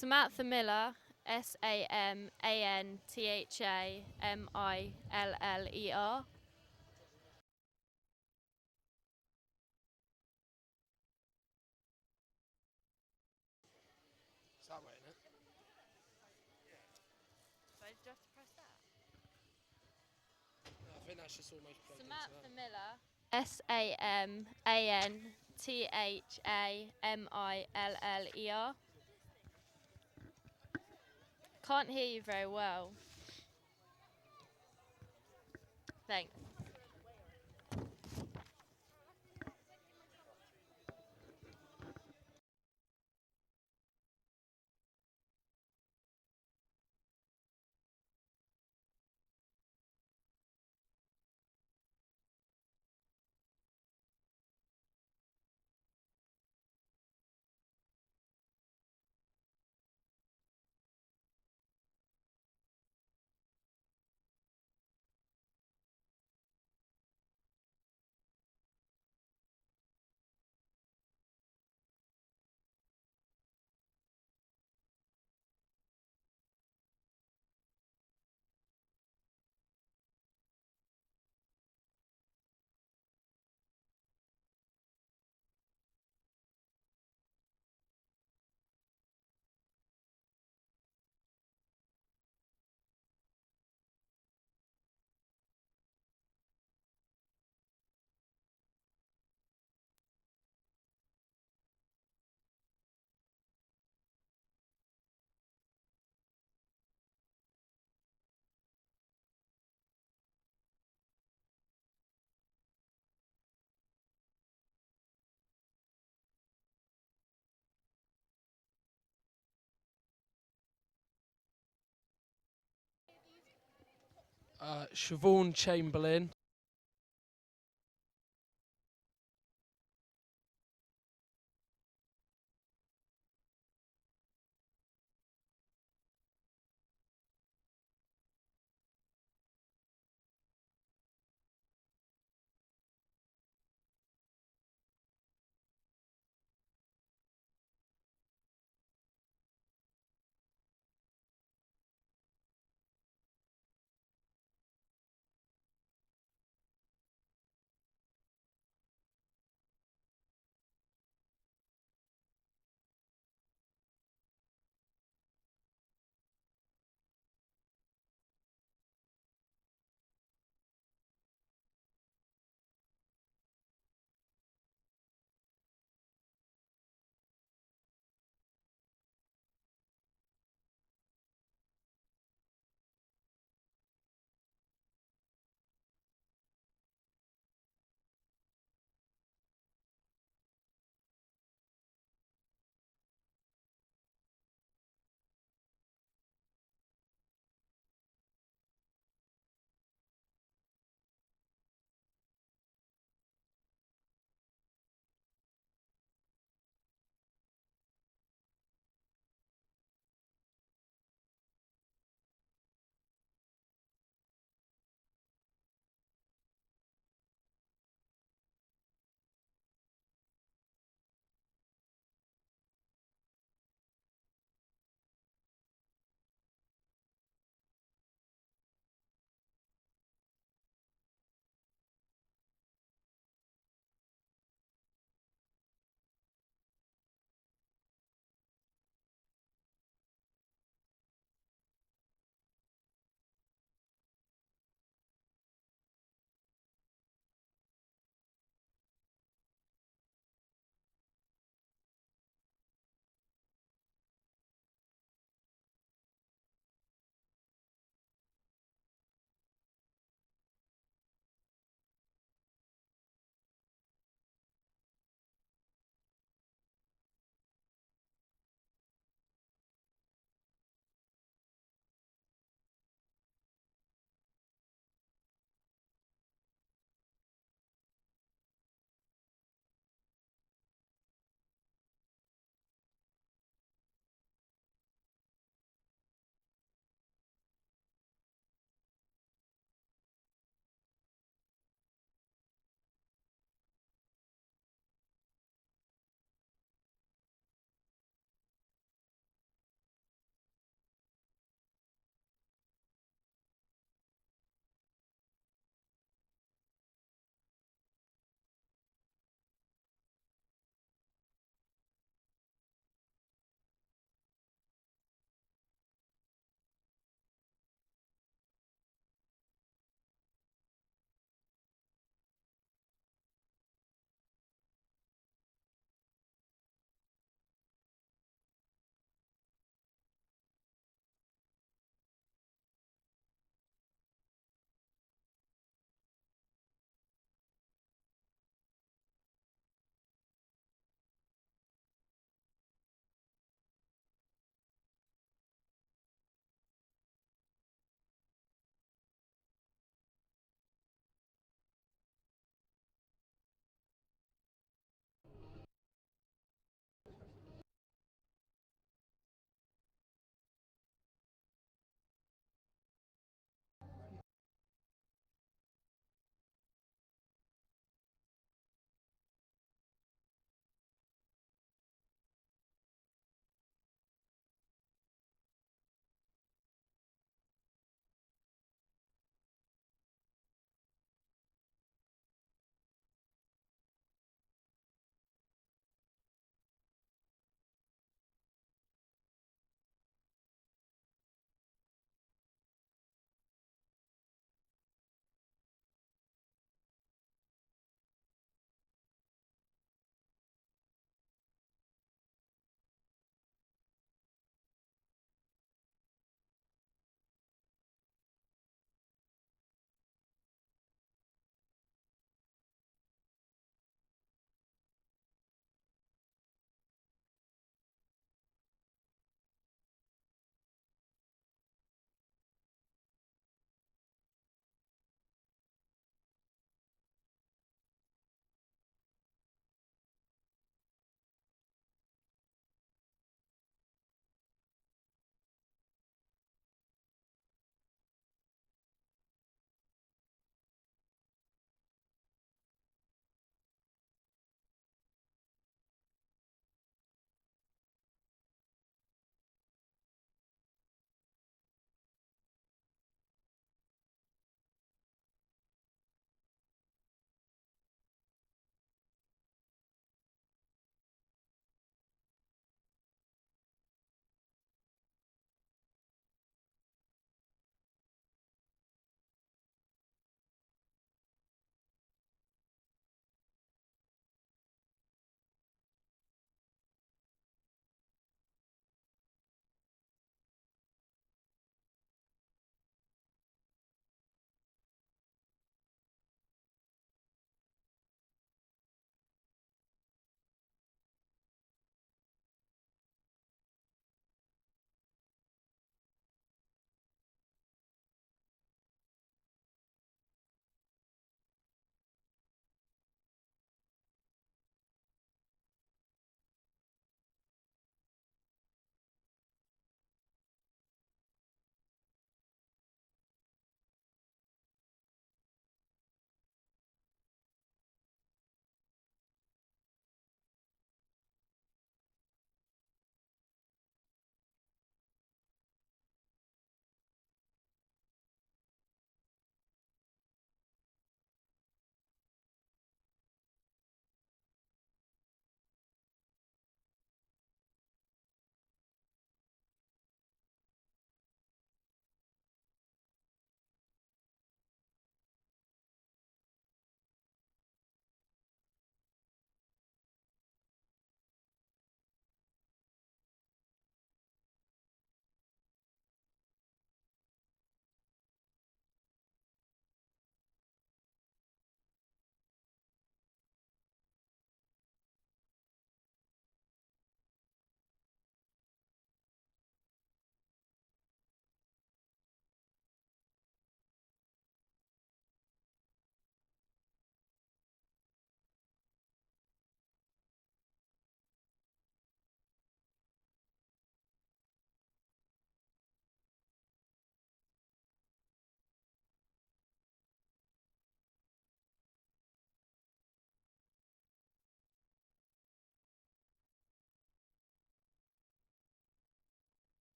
Samantha Miller, Samanthamiller. Is that way, isn't it? So do you have to press that? No, I think that's just almost plugged into Samantha that. Miller, Samanthamiller. Can't hear you very well. Thanks. Siobhan Chamberlain.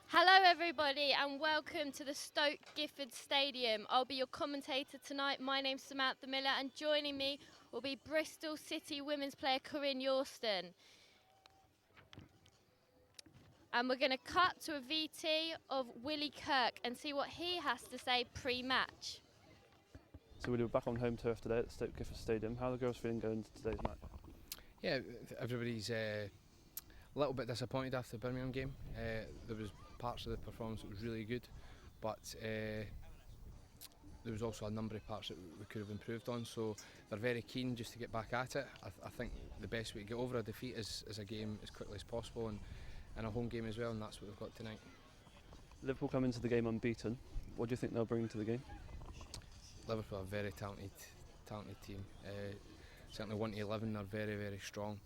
Hello everybody and welcome to the Stoke Gifford Stadium. I'll be your commentator tonight. My name's Samantha Miller and joining me will be Bristol City women's player Corinne Yorston. And we're going to cut to a VT of Willie Kirk and see what he has to say pre-match. So we're back on home turf today at the Stoke Gifford Stadium. How are the girls feeling going into today's match? Yeah, everybody's a little bit disappointed after the Birmingham game. There was parts of the performance that was really good, but there was also a number of parts that we could have improved on. So they're very keen just to get back at it. I think the best way to get over a defeat is a game as quickly as possible, and a home game as well, and that's what we've got tonight. Liverpool come into the game unbeaten. What do you think they'll bring to the game? Liverpool are a very talented team. Certainly 1 to 11 are very, very strong.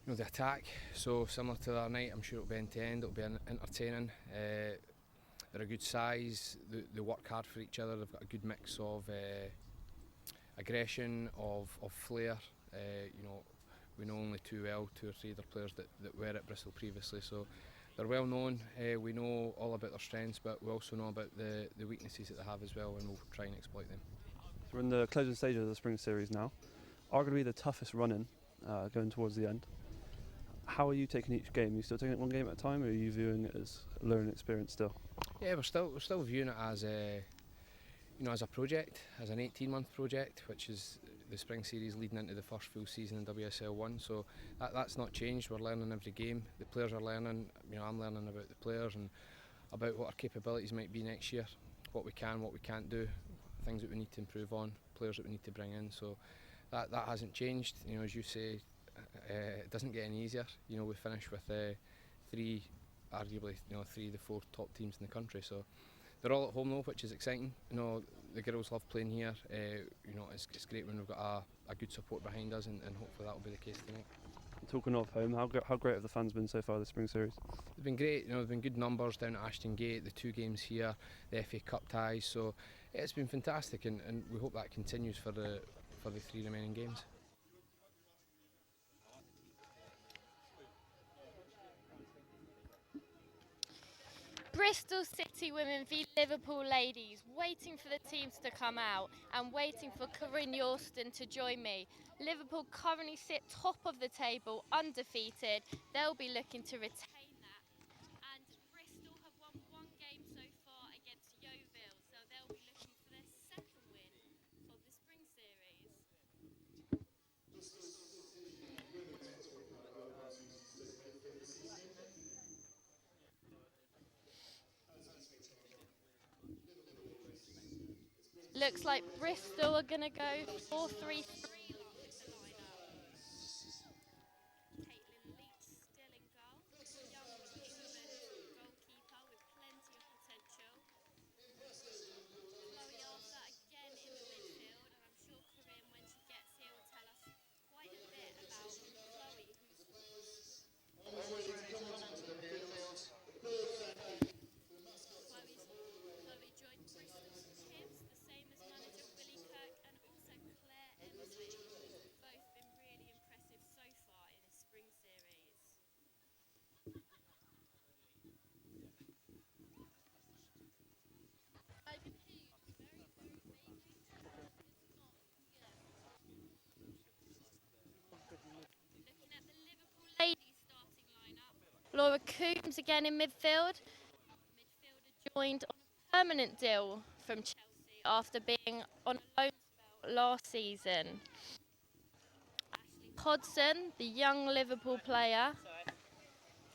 You know, the attack, so similar to the other night, I'm sure it'll be end to end, it'll be entertaining. They're a good size, they work hard for each other, they've got a good mix of aggression, of flair. You know, we know only too well 2 or 3 other players that were at Bristol previously, so they're well known. We know all about their strengths, but we also know about the weaknesses that they have as well, and we'll try and exploit them. So we're in the closing stages of the spring series now. Arguably the toughest run-in going towards the end. How are you taking each game? Are you still taking it one game at a time, or are you viewing it as a learning experience still? Yeah, we're still viewing it as as a project, as an 18-month project, which is the spring series leading into the first full season in WSL 1. So that's not changed. We're learning every game. The players are learning. You know, I'm learning about the players and about what our capabilities might be next year, what we can, what we can't do, things that we need to improve on, players that we need to bring in. So that hasn't changed. You know, as you say, it doesn't get any easier. You know, we finished with arguably 3 of the 4 top teams in the country. So they're all at home though, which is exciting. You know, the girls love playing here. You know, it's great when we've got a good support behind us, and hopefully that will be the case tonight. Talking of home, how great have the fans been so far this spring series? They've been great. You know, there've been good numbers down at Ashton Gate, the 2 games here, the FA Cup ties. So yeah, it's been fantastic, and we hope that continues for the 3 remaining games. Bristol City women v Liverpool ladies, waiting for the teams to come out and waiting for Corinne Yorston to join me. Liverpool currently sit top of the table, undefeated. They'll be looking to retain that. And Bristol have won 1 game so far against Yeovil, so they'll be looking for their 2nd win of the spring series. Looks like Bristol are going to go 4-3-3 with the lineup. Caitlin Leach still in goal. Young Englishwoman goalkeeper with plenty of potential. Chloe Arthur again in the midfield, and I'm sure Corinne, when she gets here, will tell us quite a bit about Chloe, Chloe joined Bristol's Tibbs, the same as manager Willie Kirk and also Claire Emsley. Both been really impressive so far in this spring series. I can hear you just very, very faintly. Looking at the Liverpool ladies starting lineup. Laura Coombs again in midfield. Midfielder joined on a permanent deal from Chelsea after being on a loan spell last season. Ashley Hodson, the young Liverpool player.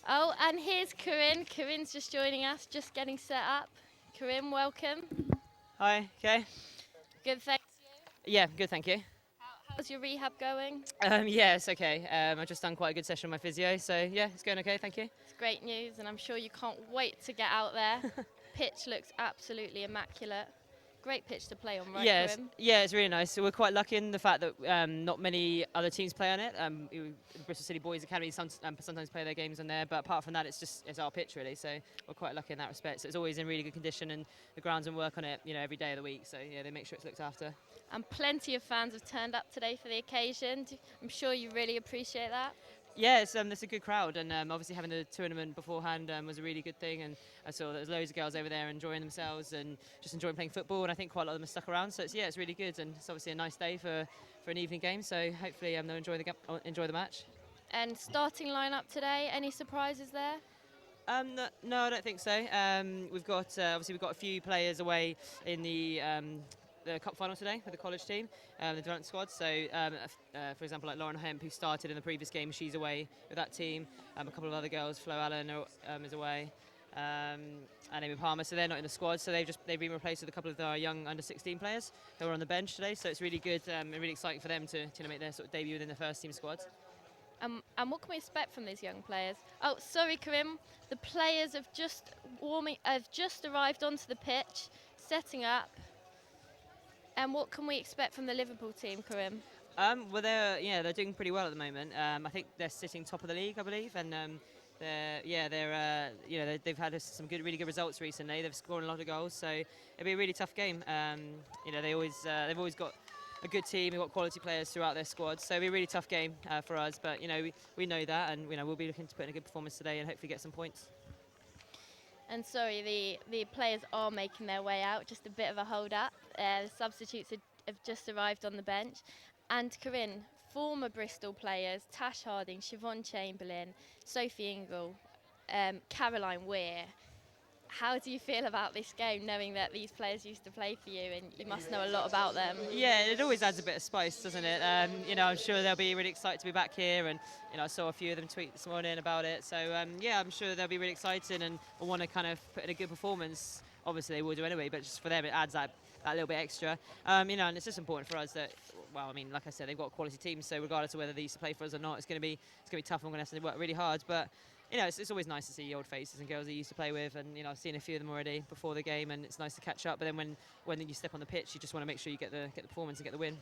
Oh, and here's Corinne. Corinne's just joining us, just getting set up. Corinne, welcome. Hi, okay. Good, thanks. Yeah, good, thank you. How's your rehab going? Yeah, it's okay. I've just done quite a good session with my physio, so yeah, it's going okay, thank you. It's great news, and I'm sure you can't wait to get out there. Pitch looks absolutely immaculate. Great pitch to play on, right, Corinne? Yeah, it's really nice. So we're quite lucky in the fact that not many other teams play on it. Bristol City Boys Academy sometimes play their games on there, but apart from that, it's our pitch really. So we're quite lucky in that respect. So it's always in really good condition, and the grounds and work on it, every day of the week. So yeah, they make sure it's looked after. And plenty of fans have turned up today for the occasion. I'm sure you really appreciate that. Yeah, it's a good crowd, and obviously having the tournament beforehand was a really good thing. And I saw there's loads of girls over there enjoying themselves and just enjoying playing football. And I think quite a lot of them are stuck around. So it's really good, and it's obviously a nice day for an evening game. So hopefully they'll enjoy the match. And starting lineup today, any surprises there? No, I don't think so. We've got obviously we've got a few players away in the cup final today with the college team, the development squad. So, for example, like Lauren Hemp, who started in the previous game, she's away with that team. A couple of other girls, Flo Allen is away, and Amy Palmer. So they're not in the squad. So they've been replaced with a couple of our young under 16 players who are on the bench today. So it's really good and really exciting for them to make their sort of debut within the first team squad. And what can we expect from these young players? Oh, sorry, Karim. The players have just arrived onto the pitch, setting up. And what can we expect from the Liverpool team, Karim? Well, they're doing pretty well at the moment. I think they're sitting top of the league, I believe, and they've had some really good results recently. They've scored a lot of goals, so it'll be a really tough game. They've always got a good team. We've got quality players throughout their squad, so it'll be a really tough game for us. But we know that, and we'll be looking to put in a good performance today and hopefully get some points. And sorry, the players are making their way out. Just a bit of a hold up. The substitutes have just arrived on the bench. And Corinne, former Bristol players, Tash Harding, Siobhan Chamberlain, Sophie Ingle, Caroline Weir. How do you feel about this game, knowing that these players used to play for you and you must know a lot about them? Yeah, it always adds a bit of spice, doesn't it? I'm sure they'll be really excited to be back here, and I saw a few of them tweet this morning about it. So I'm sure they'll be really excited and will want to kind of put in a good performance. Obviously they will do anyway, but just for them it adds that little bit extra. And it's just important for us that, like I said, they've got a quality team. So regardless of whether they used to play for us or not, it's going to be tough. And we're going to have to work really hard, but. It's always nice to see old faces and girls I used to play with, and I've seen a few of them already before the game, and it's nice to catch up. But then when you step on the pitch, you just want to make sure you get the performance and get the win.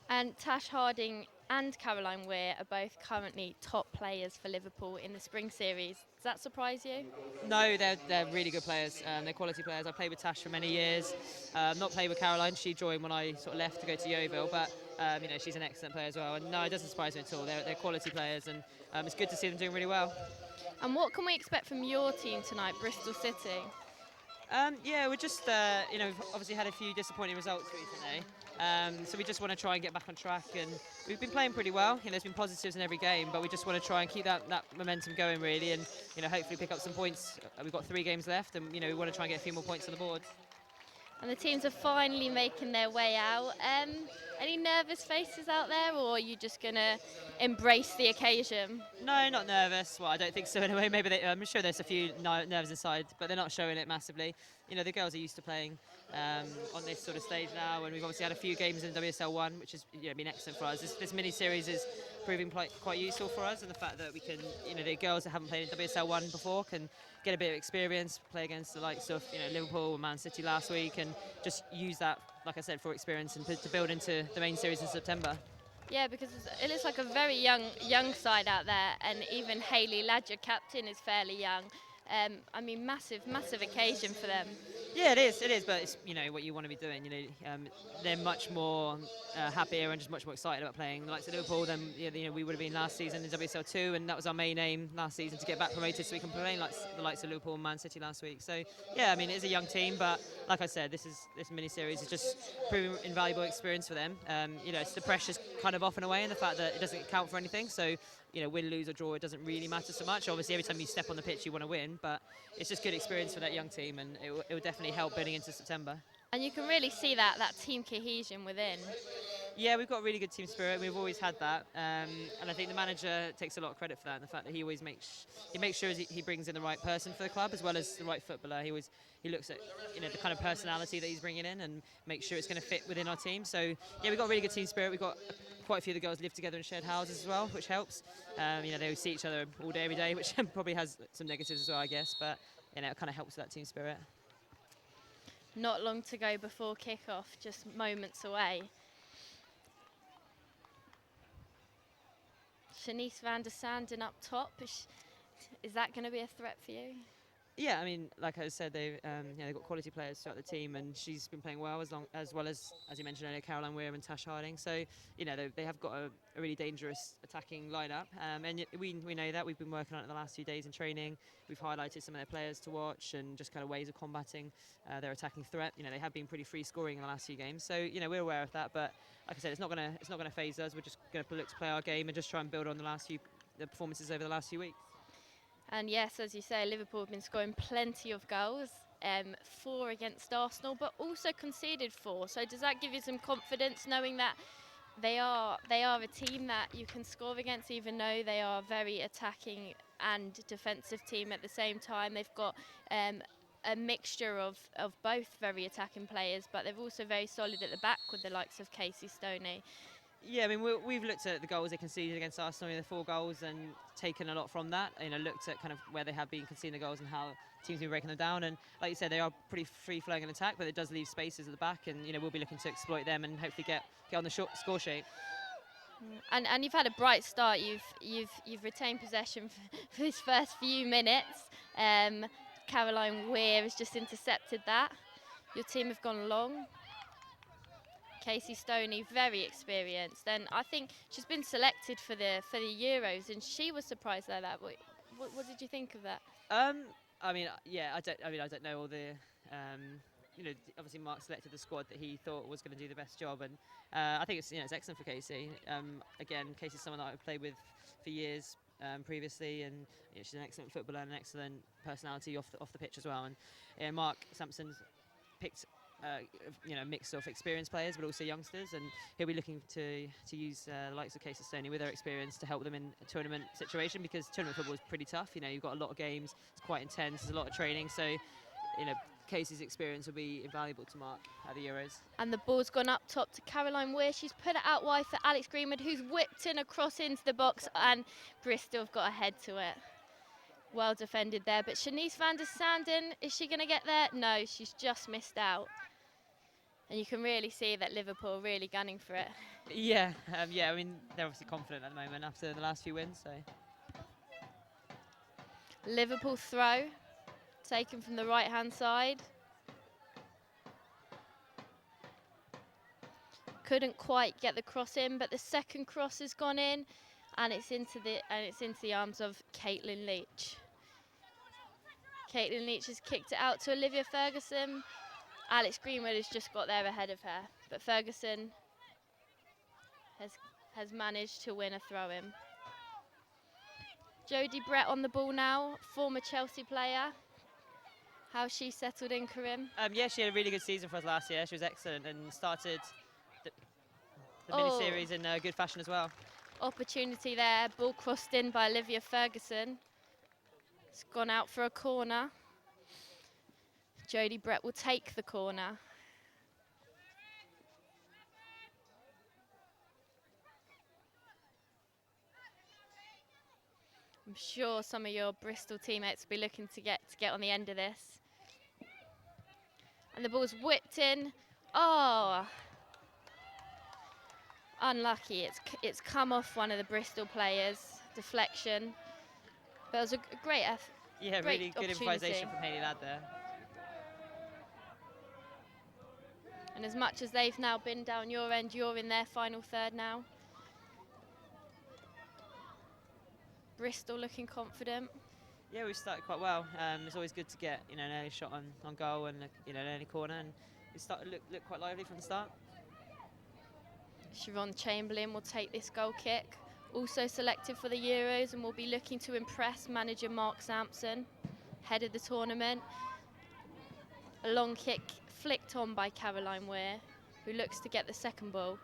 And Tash Harding and Caroline Weir are both currently top players for Liverpool in the spring series. Does that surprise you? No, they're really good players. They're quality players. I played with Tash for many years. Not played with Caroline. She joined when I sort of left to go to Yeovil, but she's an excellent player as well. And no, it doesn't surprise me at all. They're quality players, and it's good to see them doing really well. And what can we expect from your team tonight, Bristol City? We're just, we've obviously had a few disappointing results recently. So we just want to try and get back on track. And we've been playing pretty well. There's been positives in every game, but we just want to try and keep that momentum going, really, and hopefully pick up some points. We've got 3 games left, and we want to try and get a few more points on the board. And the teams are finally making their way out. Any nervous faces out there, or are you just going to embrace the occasion? No, not nervous. Well, I don't think so anyway. Maybe I'm sure there's a few nerves inside, but they're not showing it massively. The girls are used to playing on this sort of stage now, and we've obviously had a few games in WSL 1, which has been excellent for us. This mini-series is proving quite useful for us, and the fact that we can, the girls that haven't played in WSL 1 before can get a bit of experience, play against the likes of Liverpool and Man City last week, and just use that, like I said, for experience and to build into the main series in September. Yeah, because it looks like a very young side out there, and even Hayley Ladd, your captain, is fairly young. Massive occasion for them. Yeah, it is, but it's what you want to be doing. They're much more happier and just much more excited about playing the likes of Liverpool than we would have been last season in WSL 2, and that was our main aim last season, to get back promoted so we can play like the likes of Liverpool and Man City last week. So yeah, it is a young team, but like I said, this mini-series is just proving invaluable experience for them. It's the pressure's kind of off and away, and the fact that it doesn't count for anything. So win, lose or draw, it doesn't really matter so much. Obviously, every time you step on the pitch, you want to win, but it's just good experience for that young team, and it will definitely help building into September. And you can really see that team cohesion within. Yeah, we've got a really good team spirit. We've always had that, and I think the manager takes a lot of credit for that. And the fact that he always makes sure he brings in the right person for the club as well as the right footballer. He looks at the kind of personality that he's bringing in and makes sure it's going to fit within our team. So yeah, we've got a really good team spirit. We've got quite a few of the girls live together in shared houses as well, which helps. They see each other all day, every day, which probably has some negatives as well, I guess. But it kind of helps with that team spirit. Not long to go before kick-off, just moments away. Shanice van der Sanden up top. Is that going to be a threat for you? Yeah, I mean, like I said, they've got quality players throughout the team, and she's been playing well as well as you mentioned earlier, Caroline Weir and Tash Harding. So, they have got a really dangerous attacking lineup, and we know that we've been working on it the last few days in training. We've highlighted some of their players to watch and just kind of ways of combating their attacking threat. They have been pretty free scoring in the last few games, so we're aware of that. But like I said, it's not gonna phase us. We're just gonna look to play our game and just try and build on the performances over the last few weeks. And yes, as you say, Liverpool have been scoring plenty of goals, 4 against Arsenal, but also conceded 4. So does that give you some confidence, knowing that they are a team that you can score against, even though they are a very attacking and defensive team at the same time? They've got a mixture of both very attacking players, but they're also very solid at the back with the likes of Casey Stoney. Yeah, I mean, we've looked at the goals they conceded against Arsenal, the 4 goals, and taken a lot from that. Looked at kind of where they have been conceding the goals and how teams have been breaking them down. And like you said, they are pretty free-flowing in attack, but it does leave spaces at the back, and we'll be looking to exploit them and hopefully get on the score sheet. And you've had a bright start. You've retained possession for this first few minutes. Caroline Weir has just intercepted that. Your team have gone long. Casey Stoney, very experienced, and I think she's been selected for the Euros, and she was surprised by that. What did you think of that? I don't know all the. Obviously Mark selected the squad that he thought was going to do the best job, and I think it's excellent for Casey. Again, Casey's someone that I've played with for years previously, and she's an excellent footballer and an excellent personality off the pitch as well. And Mark Sampson's picked a mix of experienced players, but also youngsters, and he'll be looking to use the likes of Casey Stoney with their experience to help them in a tournament situation, because tournament football is pretty tough. You've got a lot of games, it's quite intense, there's a lot of training, so Casey's experience will be invaluable to Mark at the Euros. And the ball's gone up top to Caroline Weir. She's put it out wide for Alex Greenwood, who's whipped in across into the box, and Bristol have got a head to it. Well defended there, but Shanice van der Sanden, is she going to get there? No, she's just missed out. And you can really see that Liverpool are really gunning for it. Yeah, I mean, they're obviously confident at the moment after the last few wins. So Liverpool throw, taken from the right-hand side. Couldn't quite get the cross in, but the second cross has gone in, and it's into the arms of Caitlin Leach. Caitlin Leach has kicked it out to Olivia Ferguson. Alex Greenwood has just got there ahead of her, but Ferguson has managed to win a throw-in. Jodie Brett on the ball now, former Chelsea player. How's she settled in, Karim? Yeah, she had a really good season for us last year. She was excellent and started the mini-series in good fashion as well. Opportunity there, ball crossed in by Olivia Ferguson. It's gone out for a corner. Jodie Brett will take the corner. I'm sure some of your Bristol teammates will be looking to get on the end of this. And the ball's whipped in. Oh, unlucky. It's come off one of the Bristol players. Deflection. But it was a great effort. Yeah, really good improvisation from Hayley Ladd there. And as much as they've now been down your end, you're in their final third now. Bristol looking confident. Yeah, we started quite well. It's always good to get an early shot on goal and an early corner, and we started to look quite lively from the start. Siobhan Chamberlain will take this goal kick. Also selected for the Euros, and will be looking to impress manager Mark Sampson, head of the tournament. A long kick flicked on by Caroline Weir, who looks to get the second ball.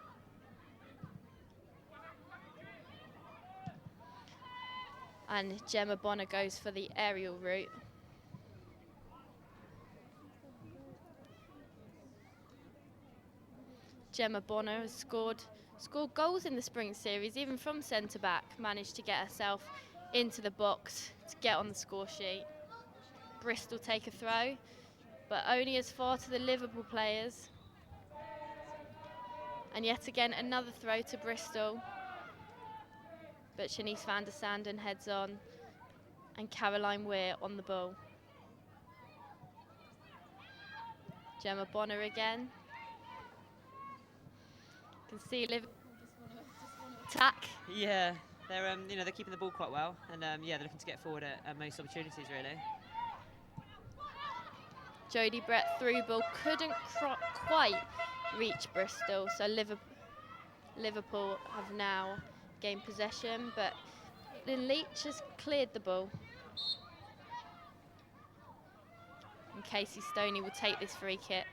And Gemma Bonner goes for the aerial route. Gemma Bonner has scored goals in the spring series, even from centre-back, managed to get herself into the box to get on the score sheet. Bristol take a throw, but only as far to the Liverpool players. And yet again, another throw to Bristol. But Shanice van der Sanden heads on, and Caroline Weir on the ball. Gemma Bonner again. You can see Liverpool just want to attack. Yeah, they're they're keeping the ball quite well, and yeah, they're looking to get forward at most opportunities really. Jodie Brett through ball couldn't quite reach Bristol, so Liverpool have now gained possession, but Leach has cleared the ball. And Casey Stoney will take this free kick.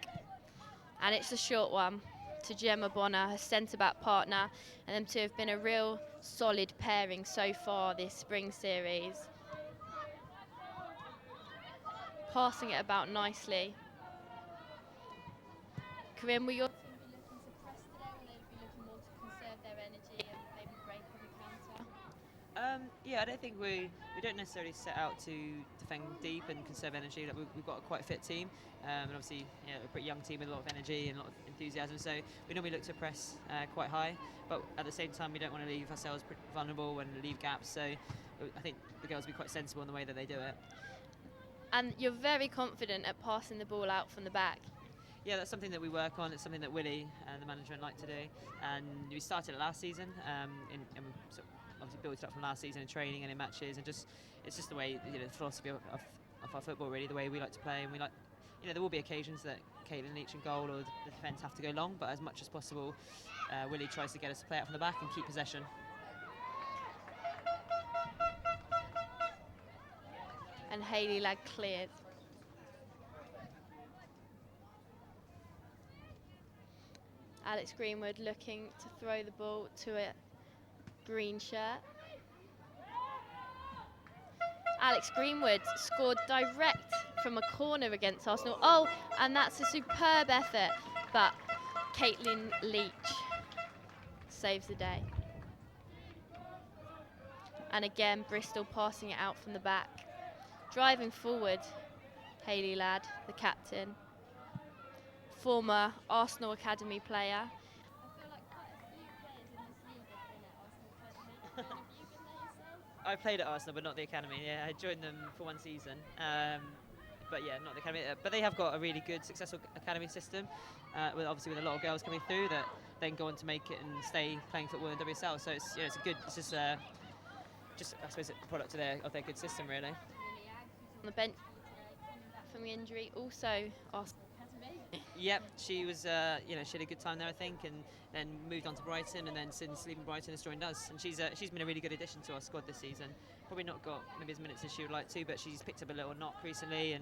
And it's a short one to Gemma Bonner, her centre-back partner, and them two have been a real solid pairing so far this spring series. Passing it about nicely. Corinne, will your team be looking to press today, or will they be looking more to conserve their energy and maybe break on the counter? Yeah, I don't think we don't necessarily set out to defend deep and conserve energy. Like we've got a quite fit team, and obviously a pretty young team with a lot of energy and a lot of enthusiasm. So we normally look to press quite high, but at the same time we don't want to leave ourselves vulnerable and leave gaps. So I think the girls will be quite sensible in the way that they do it. And you're very confident at passing the ball out from the back. Yeah, that's something that we work on. It's something that Willie and the management like to do, and we started it last season, and we sort of obviously built it up from last season in training and in matches, and it's just the way, the philosophy of our football really, the way we like to play. And we like, there will be occasions that Caitlin Leach in goal or the defence have to go long, but as much as possible, Willie tries to get us to play out from the back and keep possession. And Hayley Ladd cleared. Alex Greenwood looking to throw the ball to a green shirt. Alex Greenwood scored direct from a corner against Arsenal. Oh, and that's a superb effort, but Caitlin Leach saves the day. And again, Bristol passing it out from the back. Driving forward, Hayley Ladd, the captain. Former Arsenal Academy player. I feel like quite a few players in this league have been at Arsenal Academy. Have you been there yourself? I played at Arsenal, but not the academy. Yeah, I joined them for one season, but yeah, not the academy. But they have got a really good, successful academy system, with a lot of girls coming through that then go on to make it and stay playing football in WSL. So it's it's a good, it's just I suppose a product of their good system really. On the bench coming back from the injury, also Arsenal Academy. Yep, she was, she had a good time there, I think, and then moved on to Brighton, and then since leaving Brighton has joined us, and she's been a really good addition to our squad this season. Probably not got maybe as minutes as she would like to, but she's picked up a little knock recently,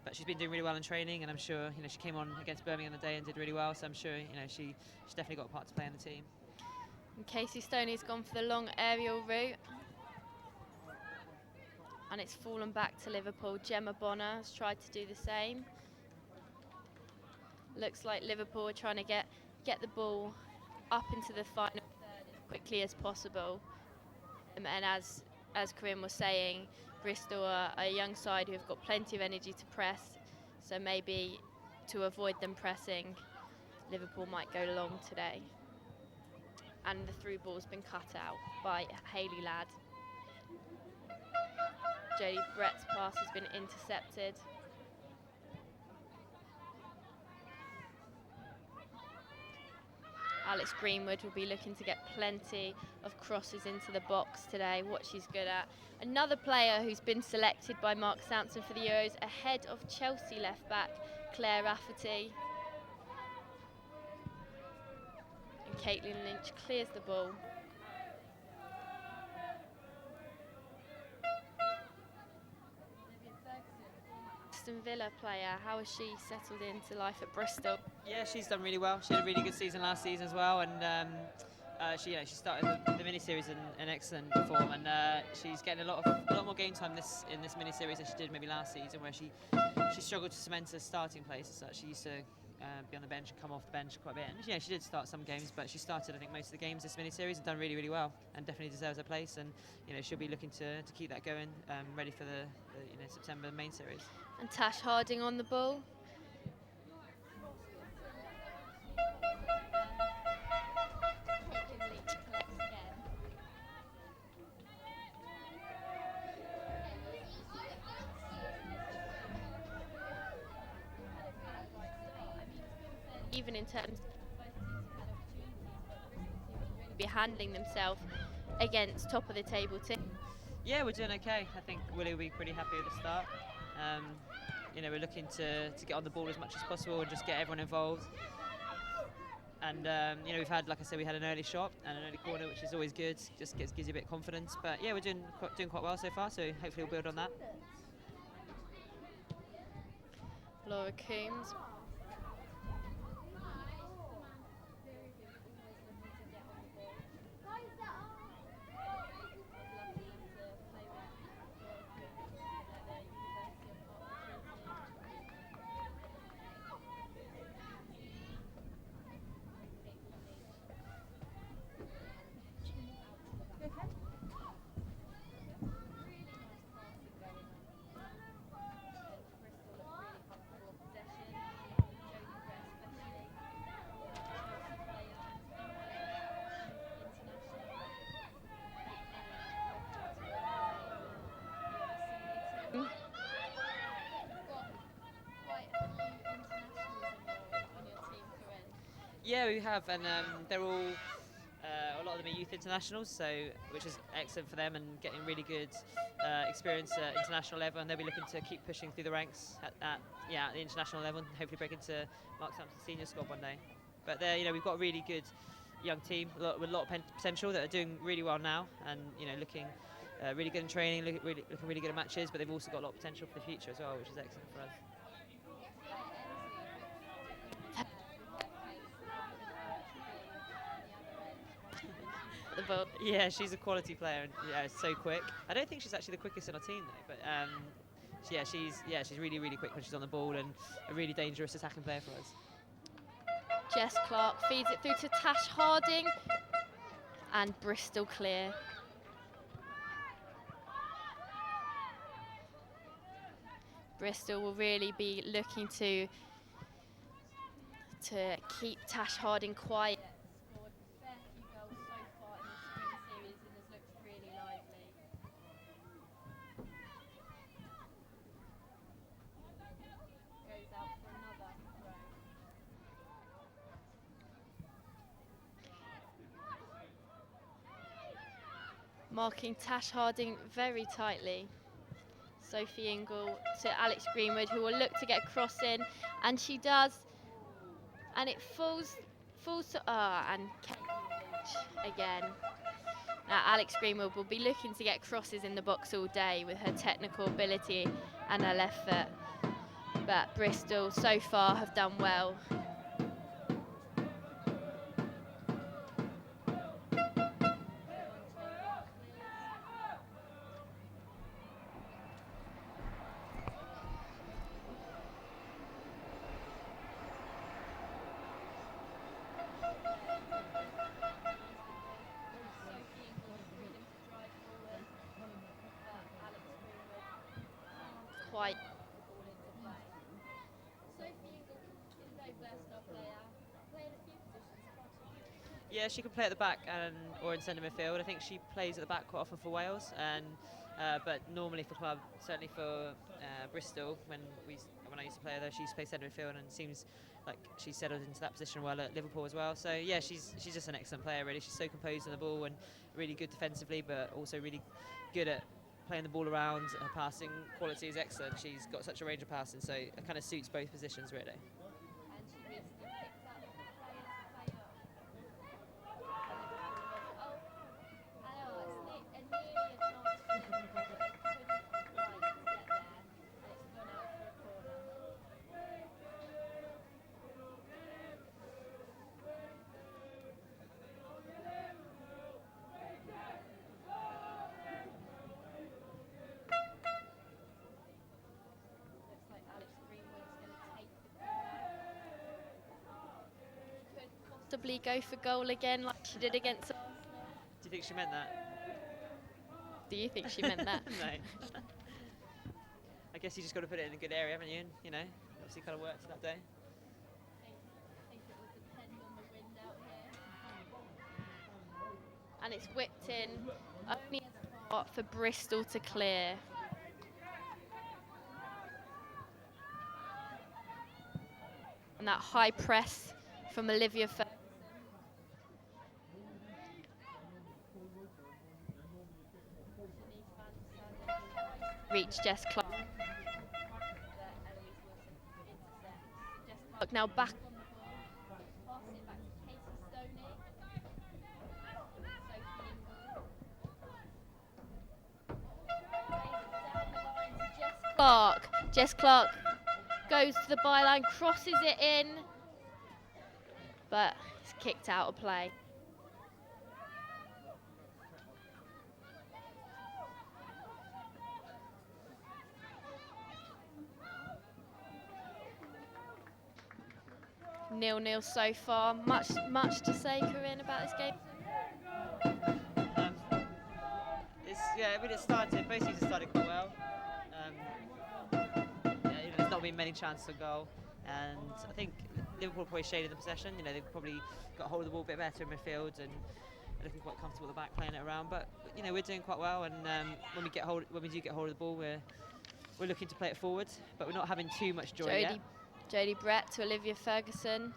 but she's been doing really well in training, and I'm sure she came on against Birmingham the day and did really well, so I'm sure she's definitely got a part to play in the team. And Casey Stoney's gone for the long aerial route. And it's fallen back to Liverpool. Gemma Bonner has tried to do the same. Looks like Liverpool are trying to get the ball up into the final third as quickly as possible. And as Corinne was saying, Bristol are a young side who have got plenty of energy to press. So maybe to avoid them pressing, Liverpool might go long today. And the through ball's been cut out by Hayley Ladd. Jodie Brett's pass has been intercepted. Alex Greenwood will be looking to get plenty of crosses into the box today, what she's good at. Another player who's been selected by Mark Sampson for the Euros, ahead of Chelsea left back Claire Rafferty. And Caitlin Lynch clears the ball. Aston Villa player, how has she settled into life at Bristol? Yeah, she's done really well. She had a really good season last season as well, and she started the mini-series in excellent form, and she's getting a lot more game time in this mini-series than she did maybe last season, where she struggled to cement a starting place as such. She used to be on the bench and come off the bench quite a bit, and she did start some games, but she started I think most of the games this mini-series and done really, really well, and definitely deserves her place, and she'll be looking to keep that going, ready for the September main series. And Tash Harding on the ball. even in terms of both teams have had opportunities, but Bristol seem to really be handling themselves against top of the table team. Yeah, we're doing okay. I think Willie will be pretty happy with the start. We're looking to get on the ball as much as possible and just get everyone involved. And we've had, like I said, we had an early shot and an early corner, which is always good. Just gives you a bit of confidence. But yeah, we're doing quite well so far. So hopefully we'll build on that. Laura Coombs. Yeah, we have, and they're all a lot of them are youth internationals, so which is excellent for them and getting really good experience at international level, and they'll be looking to keep pushing through the ranks at the international level and hopefully break into Mark Sampson's senior squad one day. But we've got a really good young team with a lot of potential that are doing really well now, and looking really good in training, looking really good at matches, but they've also got a lot of potential for the future as well, which is excellent for us. The ball. Yeah, she's a quality player, and so quick. I don't think she's actually the quickest in our team though, but she's really, really quick when she's on the ball and a really dangerous attacking player for us. Jess Clark feeds it through to Tash Harding, and Bristol clear. Bristol will really be looking to keep Tash Harding quiet. Scored a fair few goals so far in the spring series and has looked really lively. Goes out for another throw. Marking Tash Harding very tightly. Sophie Ingle to Alex Greenwood, who will look to get a cross in, and she does, and it falls to and Kate again. Now Alex Greenwood will be looking to get crosses in the box all day with her technical ability and her left foot, but Bristol so far have done well. Quite the ball into play. Sophie Ingle is a very versatile player. Played a few positions, can't she? Yeah, she can play at the back or in centre midfield. I think she plays at the back quite often for Wales, and but normally for club, certainly for Bristol, when I used to play there, she used to play centre midfield, and it seems like she's settled into that position well at Liverpool as well. So yeah, she's just an excellent player really. She's so composed on the ball and really good defensively, but also really good at playing the ball around. Her passing quality is excellent. She's got such a range of passing, so it kind of suits both positions really. And she recently picked up the players play off. And nearly a chance for them, but couldn't quite get there. And it's gone out for a corner. Looks like Alex Greenwood's going to take the corner. Could possibly go for goal again like she did against us. Do you think she meant that? Do you think she meant that? No. I guess you just got to put it in a good area, haven't you? And, obviously kind of worked that day. I think it will depend on the wind out here. And it's whipped in only a spot for Bristol to clear. And that high press from Olivia reach Jess Clark. Jess Clark now back on the ball. Pass it back to Katie Stoney. Clark. Jess Clark goes to the byline, crosses it in, but it's kicked out of play. Nil-nil so far. Much to say, Corinne, about this game. It started. Both seasons started quite well. There's not been many chances to goal, and I think Liverpool probably shaded the possession. They've probably got hold of the ball a bit better in midfield and are looking quite comfortable at the back, playing it around. But we're doing quite well, and when we do get hold of the ball, we're looking to play it forward, but we're not having too much joy yet. Jodie Brett to Olivia Ferguson.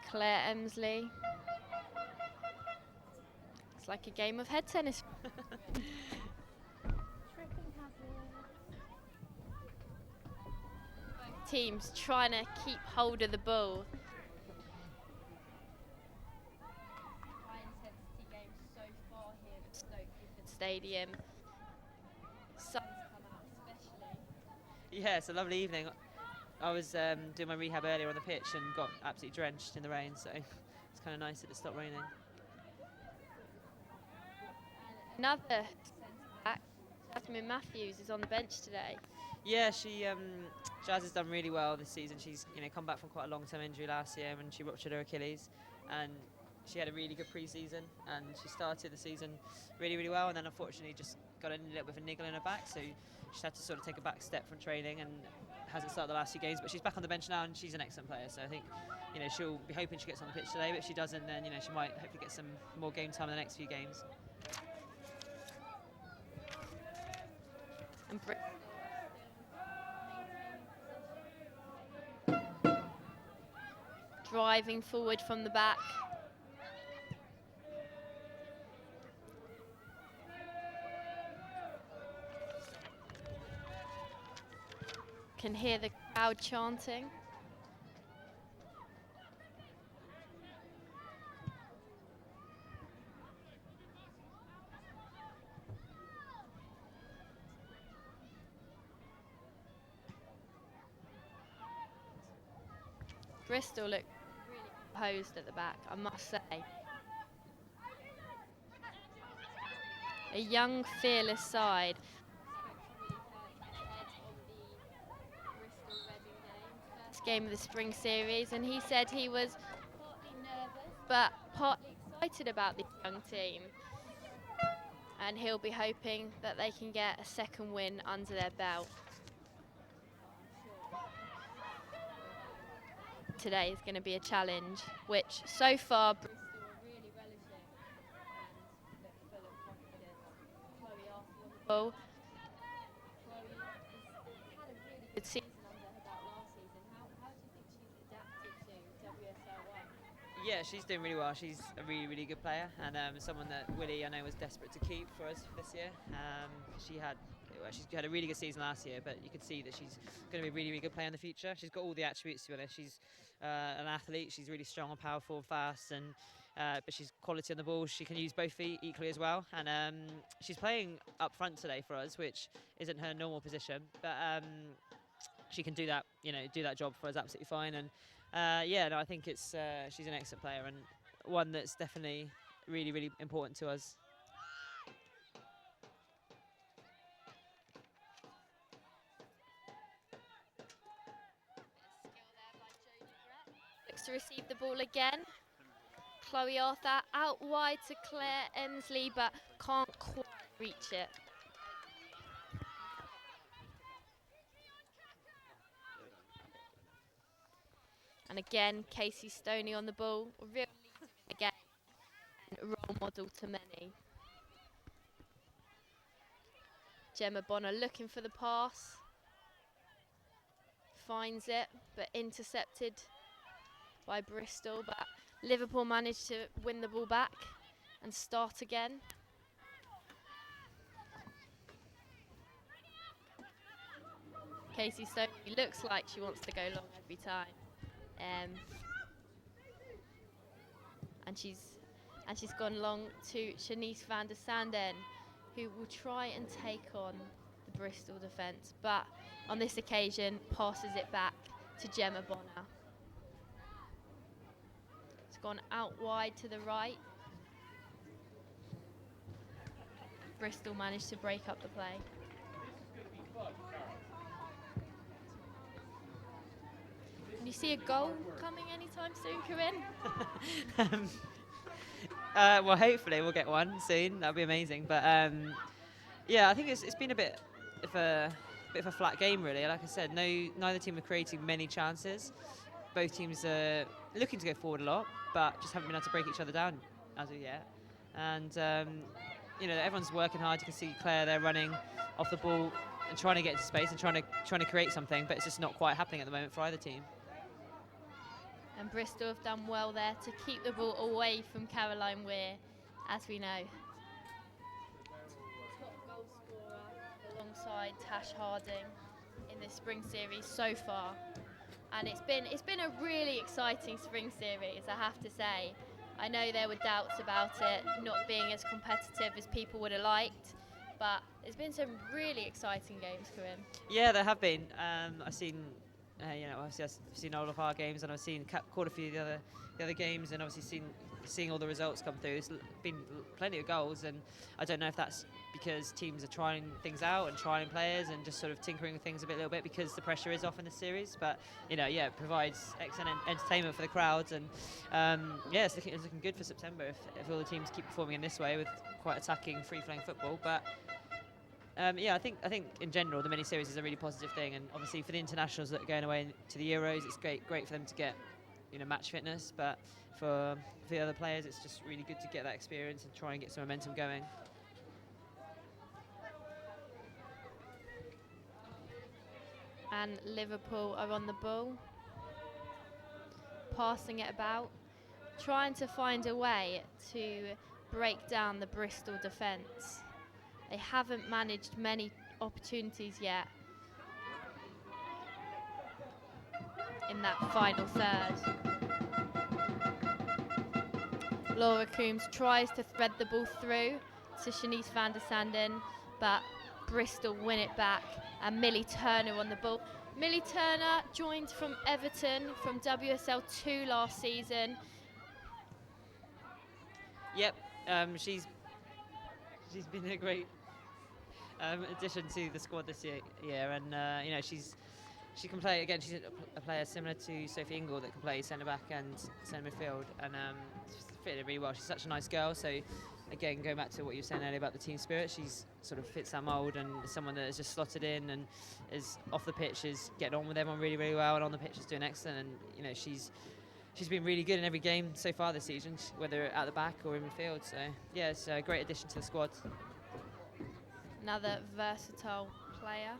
Claire Emsley. It's like a game of head tennis. Teams trying to keep hold of the ball. High intensity game so far here at Stoke Gifford Stadium. Sun's come out especially. Yeah, it's a lovely evening. I was doing my rehab earlier on the pitch and got absolutely drenched in the rain, so it's kind of nice that it stopped raining. Another centre-back, Jasmine Matthews, is on the bench today. Yeah, Jazz has done really well this season. She's come back from quite a long-term injury last year when she ruptured her Achilles, and she had a really good pre-season, and she started the season really, really well, and then unfortunately just got a little bit of a niggle in her back, so she had to sort of take a back step from training and hasn't started the last few games, but she's back on the bench now and she's an excellent player, so I think she'll be hoping she gets on the pitch today, but if she doesn't, then she might hopefully get some more game time in the next few games. And driving forward from the back. Can hear the crowd chanting. Bristol look really composed at the back, I must say. A young, fearless side. First game of the spring series, and he said he was partly nervous but partly excited about this young team. And he'll be hoping that they can get a second win under their belt. Today is going to be a challenge, which so far Bristol are really relishing and look full of confidence. Chloe Arthur on the ball. Chloe has had a really good season under her belt last season. How do you think she's adapted to WSL1? Yeah, she's doing really well. She's a really, really good player, and someone that Willie, I know, was desperate to keep for us this year. She had a really good season last year, but you could see that she's going to be a really, really good player in the future. She's got all the attributes, to be honest. She's an athlete. She's really strong and powerful and fast, and but she's quality on the ball. She can use both feet equally as well, and she's playing up front today for us, which isn't her normal position, but she can do that, do that job for us absolutely fine. And I think she's an excellent player and one that's definitely really, really important to us. Looks to receive the ball again. Chloe Arthur out wide to Claire Emsley, but can't quite reach it. And again, Casey Stoney on the ball. Real leader again, and a role model to many. Gemma Bonner looking for the pass. finds it, but intercepted by Bristol. But Liverpool managed to win the ball back and start again. Casey Stone looks like she wants to go long every time, and she's gone long to Shanice van der Sanden, who will try and take on the Bristol defence, but on this occasion passes it back to Gemma Bonner. It's gone out wide to the right. Bristol managed to break up the play. Can you see a goal coming anytime soon, Corinne? Well, hopefully we'll get one soon. That'll be amazing. But yeah, I think it's been a bit of a flat game, really. Like I said, neither team are creating many chances. Both teams are looking to go forward a lot, but just haven't been able to break each other down as of yet. And everyone's working hard. You can see Claire there running off the ball and trying to get into space and trying to create something, but it's just not quite happening at the moment for either team. And Bristol have done well there to keep the ball away from Caroline Weir, as we know. Top goal scorer alongside Tash Harding in this spring series so far. And it's been a really exciting spring series, I have to say. I know there were doubts about it not being as competitive as people would have liked, but there's been some really exciting games, Corinne. Yeah, there have been. I've seen, obviously I've seen all of our games, and I've caught a few of the other games, and obviously seeing all the results come through. There's been plenty of goals, and I don't know if that's because teams are trying things out and trying players and just sort of tinkering with things a little bit because the pressure is off in the series. But it provides excellent entertainment for the crowds, and it's looking good for September if all the teams keep performing in this way with quite attacking, free-flowing football. But I think in general the mini-series is a really positive thing, and obviously for the internationals that are going away to the Euros, it's great for them to get match fitness. But for the other players, it's just really good to get that experience and try and get some momentum going. And Liverpool are on the ball, passing it about, trying to find a way to break down the Bristol defence. They haven't managed many opportunities yet in that final third. Laura Coombs tries to thread the ball through to Shanice van der Sanden, but Bristol win it back, and Millie Turner on the ball. Millie Turner joined from Everton from WSL 2 last season. Yep, she's been a great addition to the squad this year, and she can play again. She's a player similar to Sophie Ingle that can play centre back and centre midfield, and she's fitted it really well. She's such a nice girl, so. Again, going back to what you were saying earlier about the team spirit, she's sort of fits that mould and is someone that is just slotted in and is off the pitch, is getting on with everyone really, really well, and on the pitch is doing excellent. And she's been really good in every game so far this season, whether at the back or in midfield. So yeah, it's a great addition to the squad. Another versatile player.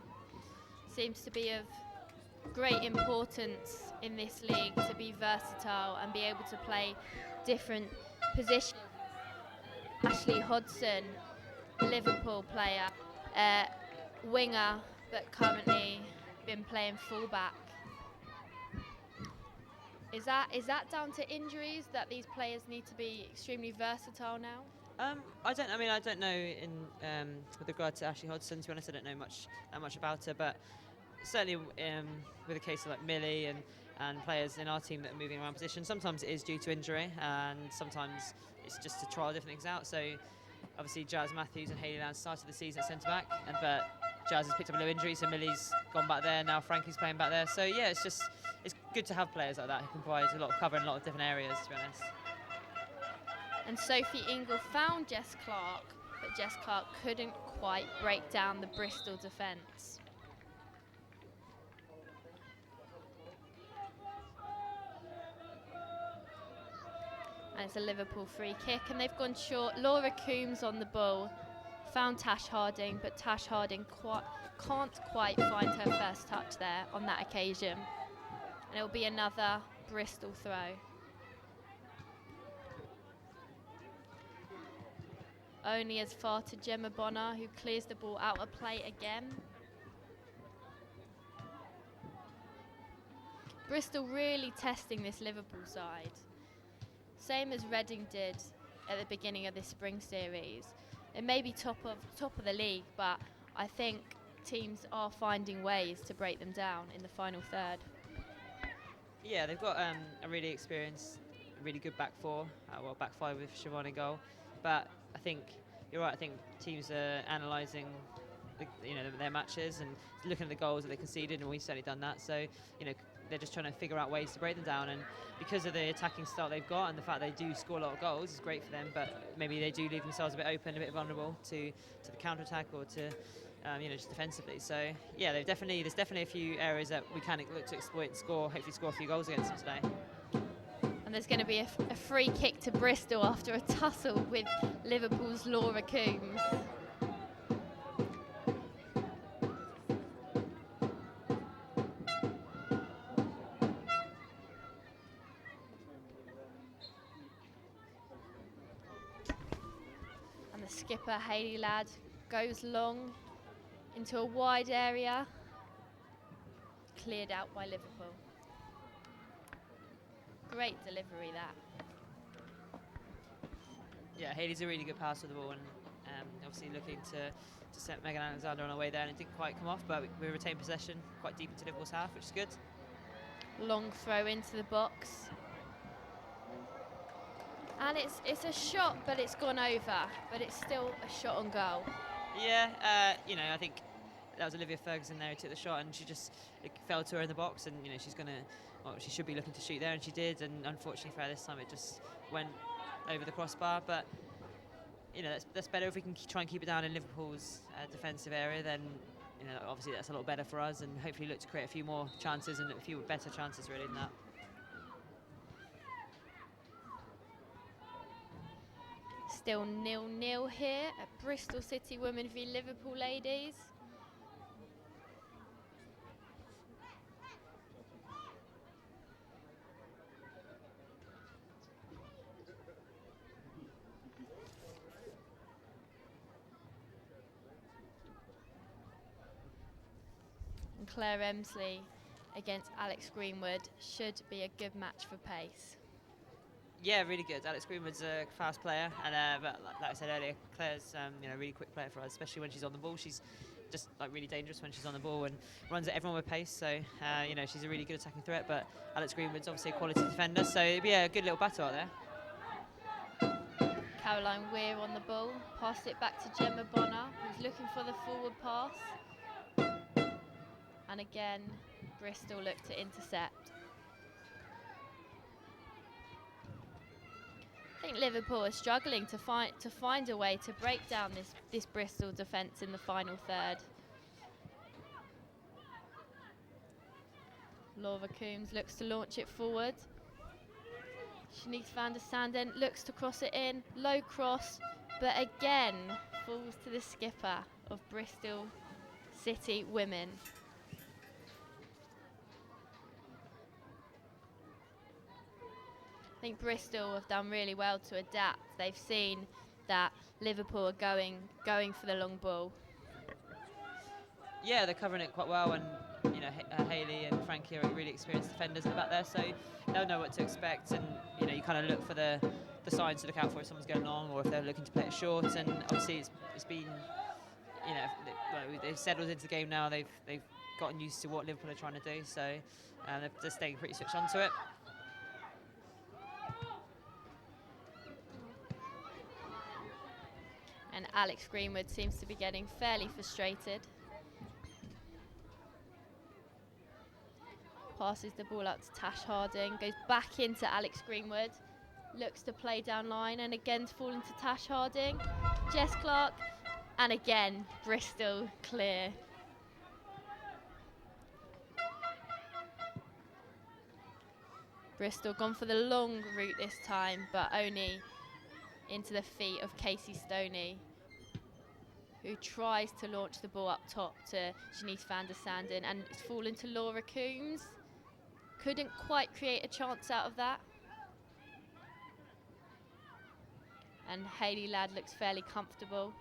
Seems to be of great importance in this league to be versatile and be able to play different positions. Ashley Hodson, Liverpool player, winger, but currently been playing fullback. Is that down to injuries that these players need to be extremely versatile now? I don't know with regard to Ashley Hodson. To be honest, I don't know that much about her, but certainly with a case of like Millie and players in our team that are moving around positions, sometimes it is due to injury, and sometimes it's just to trial different things out. So obviously Jasmine Matthews and Hayley Land started the season at centre back, but Jazz has picked up a little injury, so Millie's gone back there. Now Frankie's playing back there. So yeah, it's good to have players like that who can provide a lot of cover in a lot of different areas, to be honest. And Sophie Ingle found Jess Clark, but Jess Clark couldn't quite break down the Bristol defence. And it's a Liverpool free kick, and they've gone short. Laura Coombs on the ball, found Tash Harding, but Tash Harding can't quite find her first touch there on that occasion. And it'll be another Bristol throw. Only as far to Gemma Bonner, who clears the ball out of play again. Bristol really testing this Liverpool side. Same as Reading did at the beginning of this spring series. It may be top of the league, but I think teams are finding ways to break them down in the final third. Yeah, they've got a really experienced, really good back four, back five with Siobhan in goal. But I think you're right. I think teams are analysing, their matches and looking at the goals that they conceded, and we've certainly done that. So, they're just trying to figure out ways to break them down. And because of the attacking style they've got and the fact they do score a lot of goals, it's great for them. But maybe they do leave themselves a bit open, a bit vulnerable to the counter attack or to just defensively. So yeah, there's definitely a few areas that we can look to exploit and hopefully score a few goals against them today. And there's going to be a free kick to Bristol after a tussle with Liverpool's Laura Coombs. And the skipper, Hayley Ladd, goes long into a wide area, cleared out by Liverpool. Great delivery that. Yeah, Hayley's a really good pass with the ball, and obviously looking to set Megan Alexander on her way there, and it didn't quite come off, but we retained possession quite deep into Liverpool's half, which is good. Long throw into the box. And it's a shot, but it's gone over, but it's still a shot on goal. Yeah, I think that was Olivia Ferguson there who took the shot, and it fell to her in the box, and she should be looking to shoot there, and she did, and unfortunately for her this time it just went over the crossbar. But that's better if we can try and keep it down in Liverpool's defensive area. Then obviously that's a lot better for us, and hopefully look to create a few more chances and a few better chances really than that. Still 0-0 here at Bristol City Women v Liverpool Ladies. And Claire Emsley against Alex Greenwood should be a good match for pace. Yeah, really good. Alex Greenwood's a fast player, and but like I said earlier, Claire's a really quick player for us, especially when she's on the ball. She's just really dangerous when she's on the ball and runs at everyone with pace. So she's a really good attacking threat. But Alex Greenwood's obviously a quality defender, so it'd be a good little battle out there. Caroline Weir on the ball, passed it back to Gemma Bonner, who's looking for the forward pass. And again, Bristol look to intercept. I think Liverpool are struggling to find a way to break down this Bristol defence in the final third. Laura Coombs looks to launch it forward. Shanice van der Sanden looks to cross it in, low cross, but again falls to the skipper of Bristol City Women. I think Bristol have done really well to adapt. They've seen that Liverpool are going for the long ball. Yeah, they're covering it quite well, and Hayley and Frankie are really experienced defenders in the back there, so they'll know what to expect. And you kind of look for the signs to look out for if someone's going long or if they're looking to play it short. And obviously it's been they've settled into the game now. They've gotten used to what Liverpool are trying to do, so they're staying pretty switched onto it. And Alex Greenwood seems to be getting fairly frustrated. Passes the ball out to Tash Harding, goes back into Alex Greenwood, looks to play down line, and again to fall into Tash Harding. Jess Clark, and again Bristol clear. Bristol gone for the long route this time, but only into the feet of Casey Stoney, who tries to launch the ball up top to Janice van der Sanden, and it's fallen to Laura Coombs. Couldn't quite create a chance out of that. And Hayley Ladd looks fairly comfortable.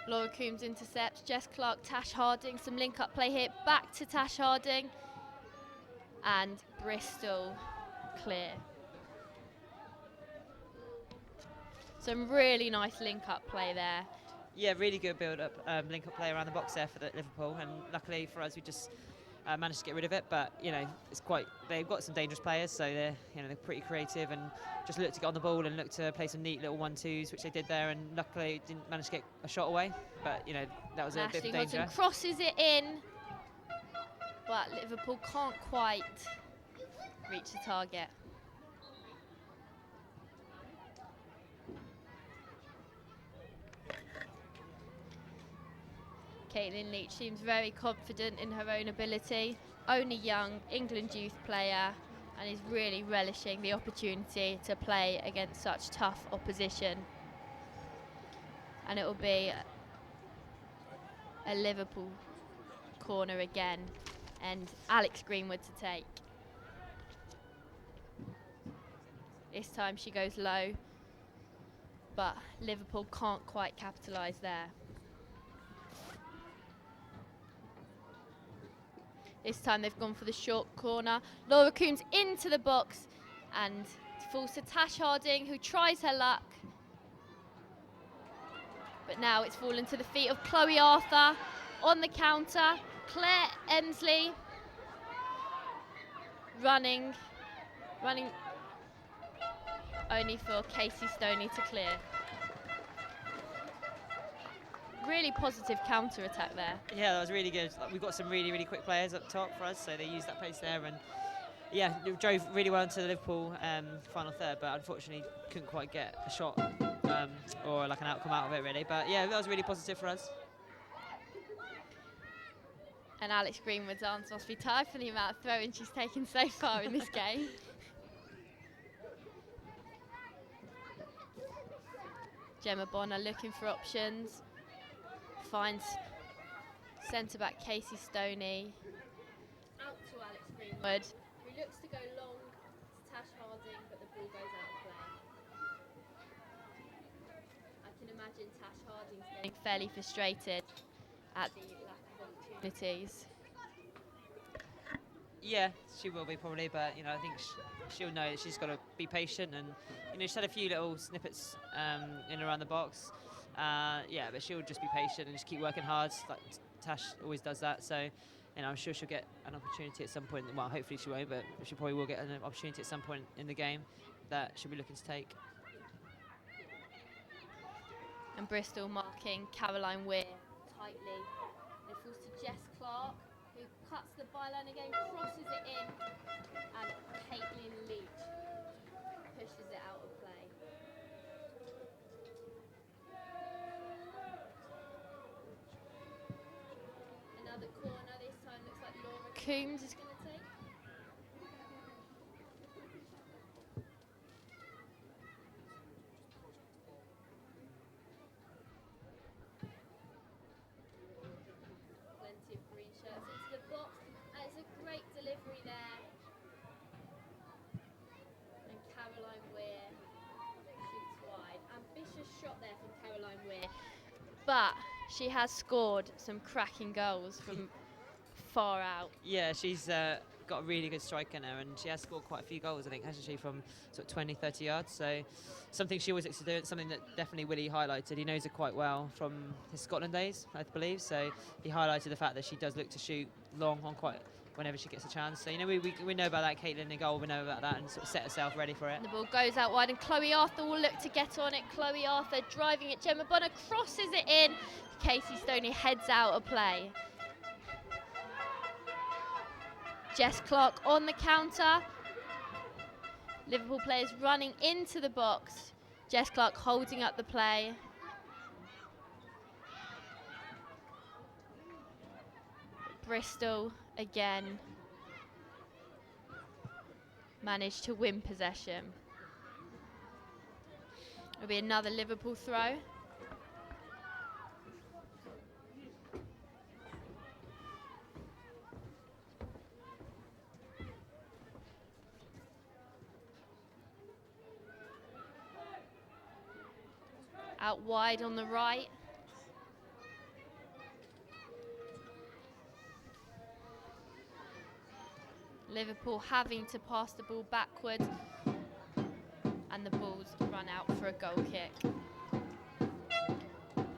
Laura Coombs intercepts. Jess Clark, Tash Harding, some link-up play here. Back to Tash Harding. And Bristol clear. Some really nice link-up play there. Yeah, really good build-up, link-up play around the box there for Liverpool, and luckily for us, we just managed to get rid of it. But they've got some dangerous players, so they're pretty creative and just look to get on the ball and look to play some neat little 1-2s, which they did there, and luckily didn't manage to get a shot away. But that was a bit of danger. Hodgson crosses it in, but Liverpool can't quite reach the target. Caitlin Leach seems very confident in her own ability. Only young England youth player, and is really relishing the opportunity to play against such tough opposition. And it will be a Liverpool corner again, and Alex Greenwood to take. This time she goes low, but Liverpool can't quite capitalise there. This time they've gone for the short corner. Laura Coombs into the box and falls to Tash Harding, who tries her luck. But now it's fallen to the feet of Chloe Arthur on the counter. Claire Emsley running only for Casey Stoney to clear. Really positive counter-attack there. Yeah, that was really good. We've got some really, really quick players up top for us, so they used that pace there, and it drove really well into the Liverpool final third, but unfortunately couldn't quite get a shot or like an outcome out of it really. But yeah, that was really positive for us. And Alex Greenwood's arms must be tired for the amount of throwing she's taken so far in this game. Gemma Bonner looking for options. Finds centre-back Casey Stoney. Out to Alex Greenwood, who looks to go long to Tash Harding, but the ball goes out of play. I can imagine Tash Harding's getting fairly frustrated at the lack of opportunities. Yeah, she will be probably, but I think she'll know that she's got to be patient, and she's had a few little snippets in and around the box. But she'll just be patient and just keep working hard. Like Tash always does that. So, I'm sure she'll get an opportunity at some point. Well, hopefully she won't, but she probably will get an opportunity at some point in the game that she'll be looking to take. And Bristol marking Caroline Weir tightly. It falls to Jess Clark, who cuts the byline again, crosses it in, and Caitlin Leach pushes it out of play. Another corner, this time looks like Laura Coombs is going to take. Plenty of green shirts into the box, and it's a great delivery there. And Caroline Weir shoots wide. Ambitious shot there from Caroline Weir, but she has scored some cracking goals from far out. Yeah, she's got a really good strike in her, and she has scored quite a few goals, I think, hasn't she, from sort of 20, 30 yards. So something she always likes to do. It's something that definitely Willie highlighted. He knows her quite well from his Scotland days, I believe. So he highlighted the fact that she does look to shoot long on quite whenever she gets a chance. So, we know about that, Caitlin in goal, we know about that, and sort of set herself ready for it. The ball goes out wide, and Chloe Arthur will look to get on it. Chloe Arthur driving it. Gemma Bonner crosses it in. Casey Stoney heads out of play. Jess Clark on the counter. Liverpool players running into the box. Jess Clark holding up the play. Bristol again managed to win possession. It'll be another Liverpool throw. out wide on the right. Liverpool having to pass the ball backward, and the ball's run out for a goal kick.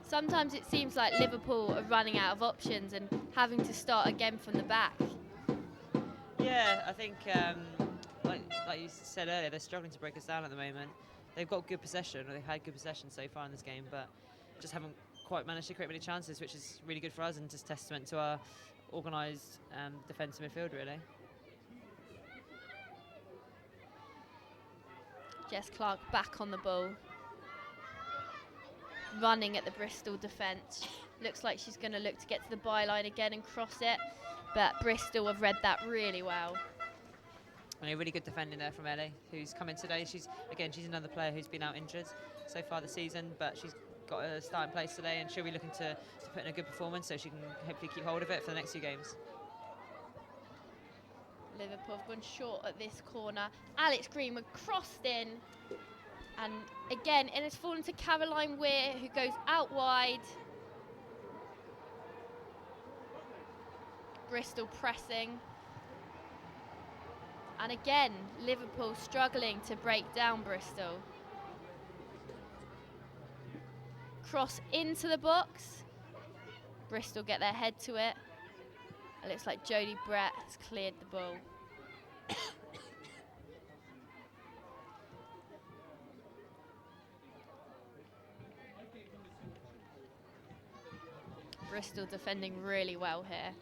Sometimes it seems like Liverpool are running out of options and having to start again from the back. Yeah, I think, like you said earlier, they're struggling to break us down at the moment. They've got good possession, or they've had good possession so far in this game, but just haven't quite managed to create many chances, which is really good for us and just testament to our organised defensive midfield, really. Jess Clark back on the ball. Running at the Bristol defence. Looks like she's going to look to get to the byline again and cross it, but Bristol have read that really well. And a really good defending there from Ellie, who's come in today. She's another player who's been out injured so far this season, but she's got a starting place today, and she'll be looking to put in a good performance so she can hopefully keep hold of it for the next few games. Liverpool have gone short at this corner. Alex Greenwood crossed in, and again it has fallen to Caroline Weir, who goes out wide. Bristol pressing, and again Liverpool struggling to break down Bristol. Cross into the box. Bristol get their head to it. It looks like Jodie Brett has cleared the ball. Bristol defending really well here.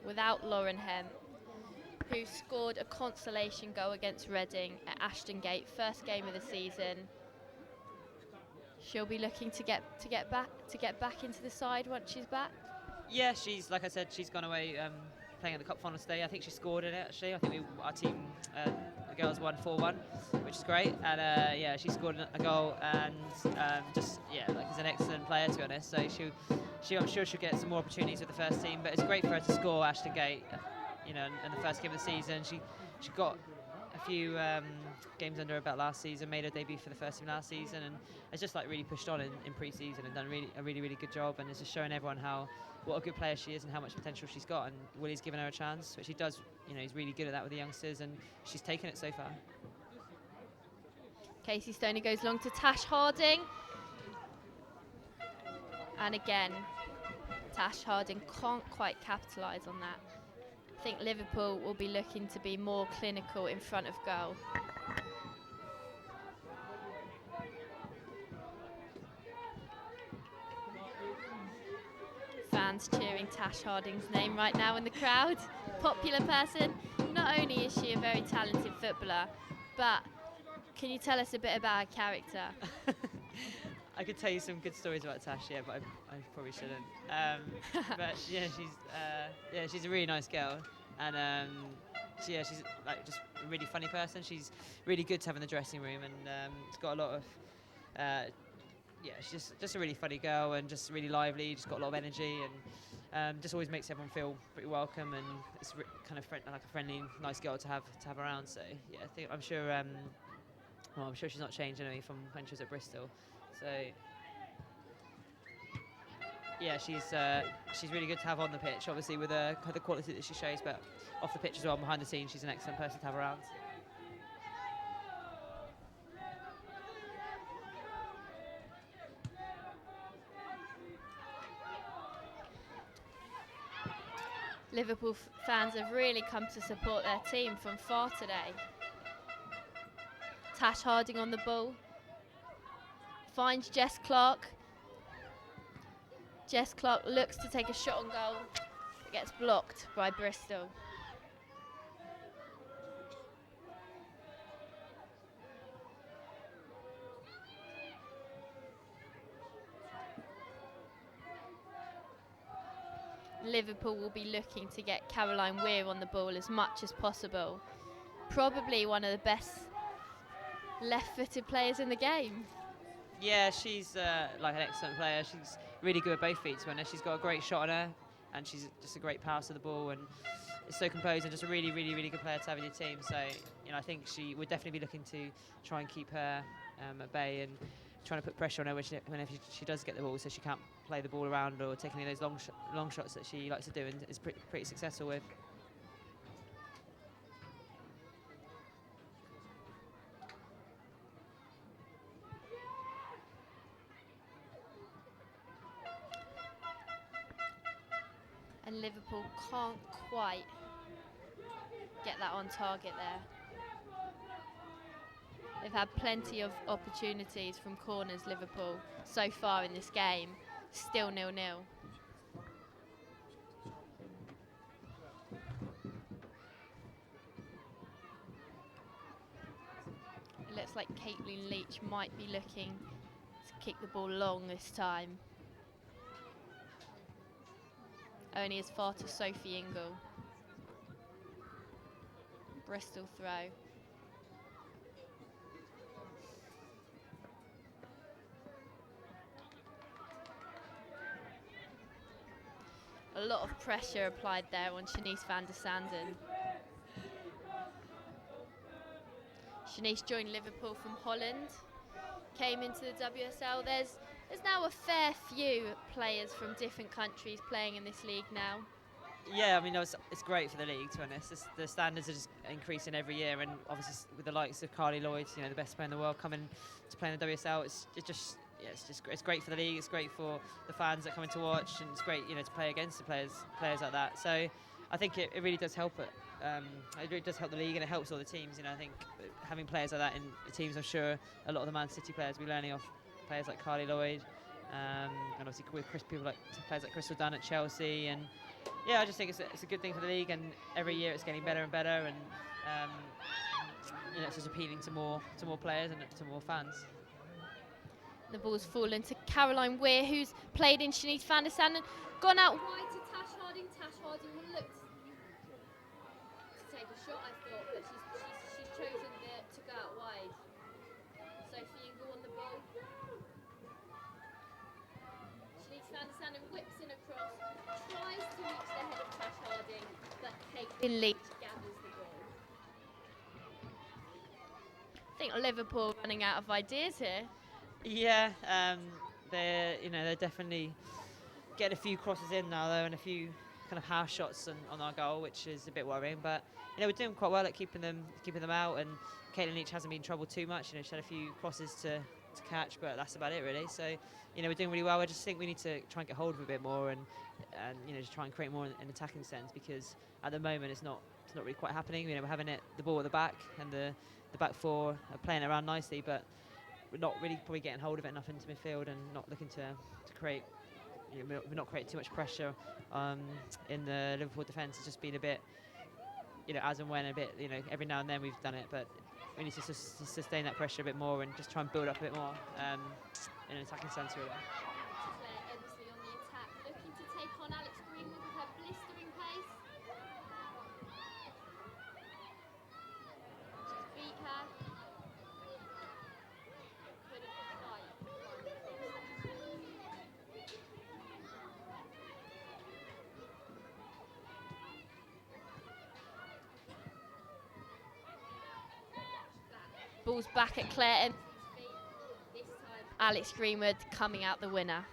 Without Lauren Hemp, who scored a consolation goal against Reading at Ashton Gate, first game of the season. She'll be looking to get back into the side once she's back. Yeah, she's, like I said, she's gone away playing at the cup final today. I think she scored in it, actually. I think our team, the girls won 4-1, which is great. And yeah, she scored a goal, and just, yeah, like, is an excellent player, to be honest. So I'm sure she'll get some more opportunities with the first team, but it's great for her to score Ashton Gate, you know, in the first game of the season. She got a few games under her belt last season, made her debut for the first team last season, and has just like really pushed on in pre-season and done a really good job, and is just showing everyone what a good player she is and how much potential she's got. And Willie's given her a chance, which he does. You know, he's really good at that with the youngsters, and she's taken it so far. Casey Stoney goes long to Tash Harding, and again Tash Harding can't quite capitalise on that. I think Liverpool will be looking to be more clinical in front of goal. Fans cheering Tash Harding's name right now in the crowd. Popular person. Not only is she a very talented footballer, but can you tell us a bit about her character? I could tell you some good stories about Tash, yeah, but I probably shouldn't. But yeah, she's a really nice girl, and she's like just a really funny person. She's really good to have in the dressing room, and she's got a lot of. Yeah, she's just a really funny girl, and just really lively. Just got a lot of energy, and just always makes everyone feel pretty welcome. And it's kind of like a friendly, nice girl to have around. So yeah, I'm sure. Well, I'm sure she's not changed anyway from when she was at Bristol. So yeah, she's really good to have on the pitch. Obviously, with the quality that she shows, but off the pitch as well, behind the scenes, she's an excellent person to have around. Liverpool fans have really come to support their team from far today. Tash Harding on the ball. Finds Jess Clark. Jess Clark looks to take a shot on goal. It gets blocked by Bristol. Liverpool will be looking to get Caroline Weir on the ball as much as possible. Probably one of the best left-footed players in the game. Yeah, she's like an excellent player. She's really good with both feet, to be honest. She's got a great shot on her, and she's just a great pass of the ball. And so composed and just a really, really, really good player to have in your team. So, I think she would definitely be looking to try and keep her at bay and trying to put pressure on her whenever she does get the ball, so she can't play the ball around or take any of those long shots that she likes to do and is pretty successful with. And Liverpool can't quite get that on target there. They've had plenty of opportunities from corners, Liverpool, so far in this game. Still 0-0. It looks like Caitlin Leach might be looking to kick the ball long this time. Only as far to Sophie Ingle. Bristol throw. A lot of pressure applied there on Shanice van der Sanden. Shanice joined Liverpool from Holland, came into the WSL. There's now a fair few players from different countries playing in this league now. Yeah, I mean, it's great for the league, to be honest. The standards are just increasing every year, and obviously with the likes of Carly Lloyd, the best player in the world, coming to play in the WSL, it's great for the league. It's great for the fans that come in to watch, and it's great, to play against the players like that. So I think it really does help it. It really does help the league, and it helps all the teams. I think having players like that in the teams, I'm sure a lot of the Man City players will be learning off players like Carly Lloyd, and obviously with players like Crystal Dunn at Chelsea. And yeah, I just think it's a good thing for the league, and every year it's getting better and better, and it's just appealing to more players and to more fans. The ball's fallen to Caroline Weir, who's played in Shanice van der Sanden, gone out wide to Tash Harding. Tash Harding looked to take a shot, I thought, but she's chosen to go out wide. Sophie Ingle on the ball. Shanice van der Sanden whips in across, tries to reach the head of Tash Harding, but Caitlin Leach gathers the ball. I think Liverpool running out of ideas here. Yeah, they're definitely getting a few crosses in now though, and a few kind of half shots on our goal, which is a bit worrying. But we're doing quite well at keeping them out, and Caitlin Leach hasn't been in trouble too much. She had a few crosses to catch, but that's about it really. So we're doing really well. I just think we need to try and get hold of it a bit more, and just try and create more in an attacking sense, because at the moment it's not really quite happening. We're having the ball at the back, and the back four are playing it around nicely, but we're not really probably getting hold of it enough into midfield, and not looking to create. We're not creating too much pressure in the Liverpool defence. It's just been a bit, as and when, a bit, every now and then we've done it, but we need to sustain that pressure a bit more and just try and build up a bit more in an attacking sense, really. Claire Emsley on the attack, looking to take on Alex Greenwood with her blistering pace. She's beat her. Couldn't quite run across. Ball's back at Claire Emsley's feet. This time Alex Greenwood coming out the winner.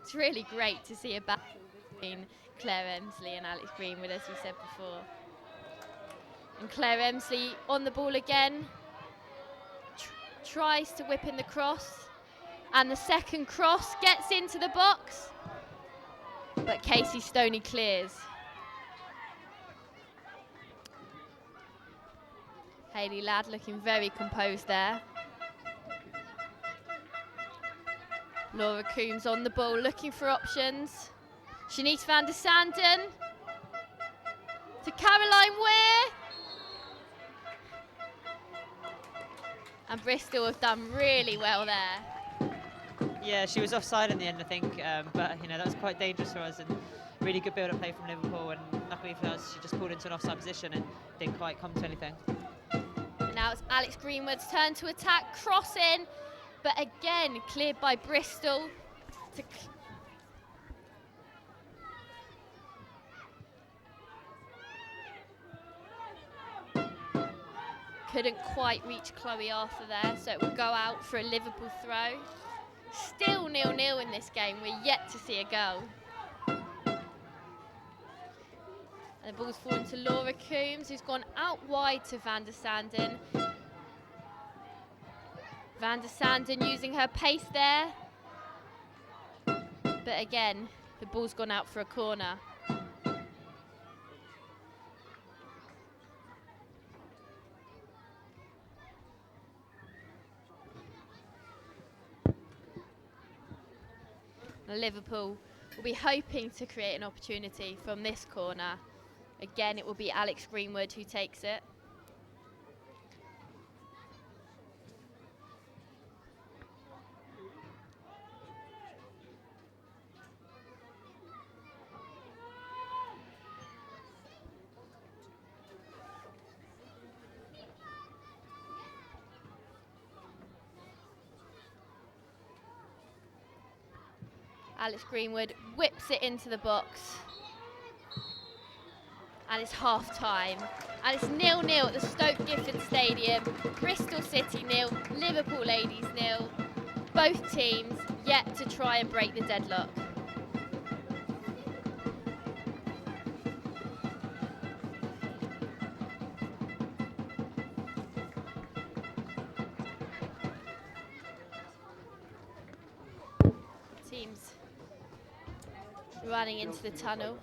It's really great to see a battle between Claire Emsley and Alex Greenwood, as we said before. And Claire Emsley on the ball again, tries to whip in the cross, and the second cross gets into the box, but Casey Stoney clears. Hayley Ladd looking very composed there. Laura Coombs on the ball, looking for options. Shanice van der Sanden to Caroline Weir. And Bristol have done really well there. Yeah, she was offside in the end, I think, but that was quite dangerous for us, and really good build-up play from Liverpool, and luckily for us, she just pulled into an offside position and didn't quite come to anything. And now it's Alex Greenwood's turn to attack, cross in, but again cleared by Bristol. couldn't quite reach Chloe Arthur there, so it will go out for a Liverpool throw. Still 0-0 in this game, we're yet to see a goal. And the ball's fallen to Laura Coombs, who's gone out wide to Van der Sanden. Van der Sanden using her pace there. But again, the ball's gone out for a corner. Liverpool will be hoping to create an opportunity from this corner. Again, it will be Alex Greenwood who takes it. Alex Greenwood whips it into the box. And it's half time. And it's 0-0 at the Stoke Gifford Stadium. Bristol City 0, Liverpool Ladies 0. Both teams yet to try and break the deadlock. Teams running into the tunnel.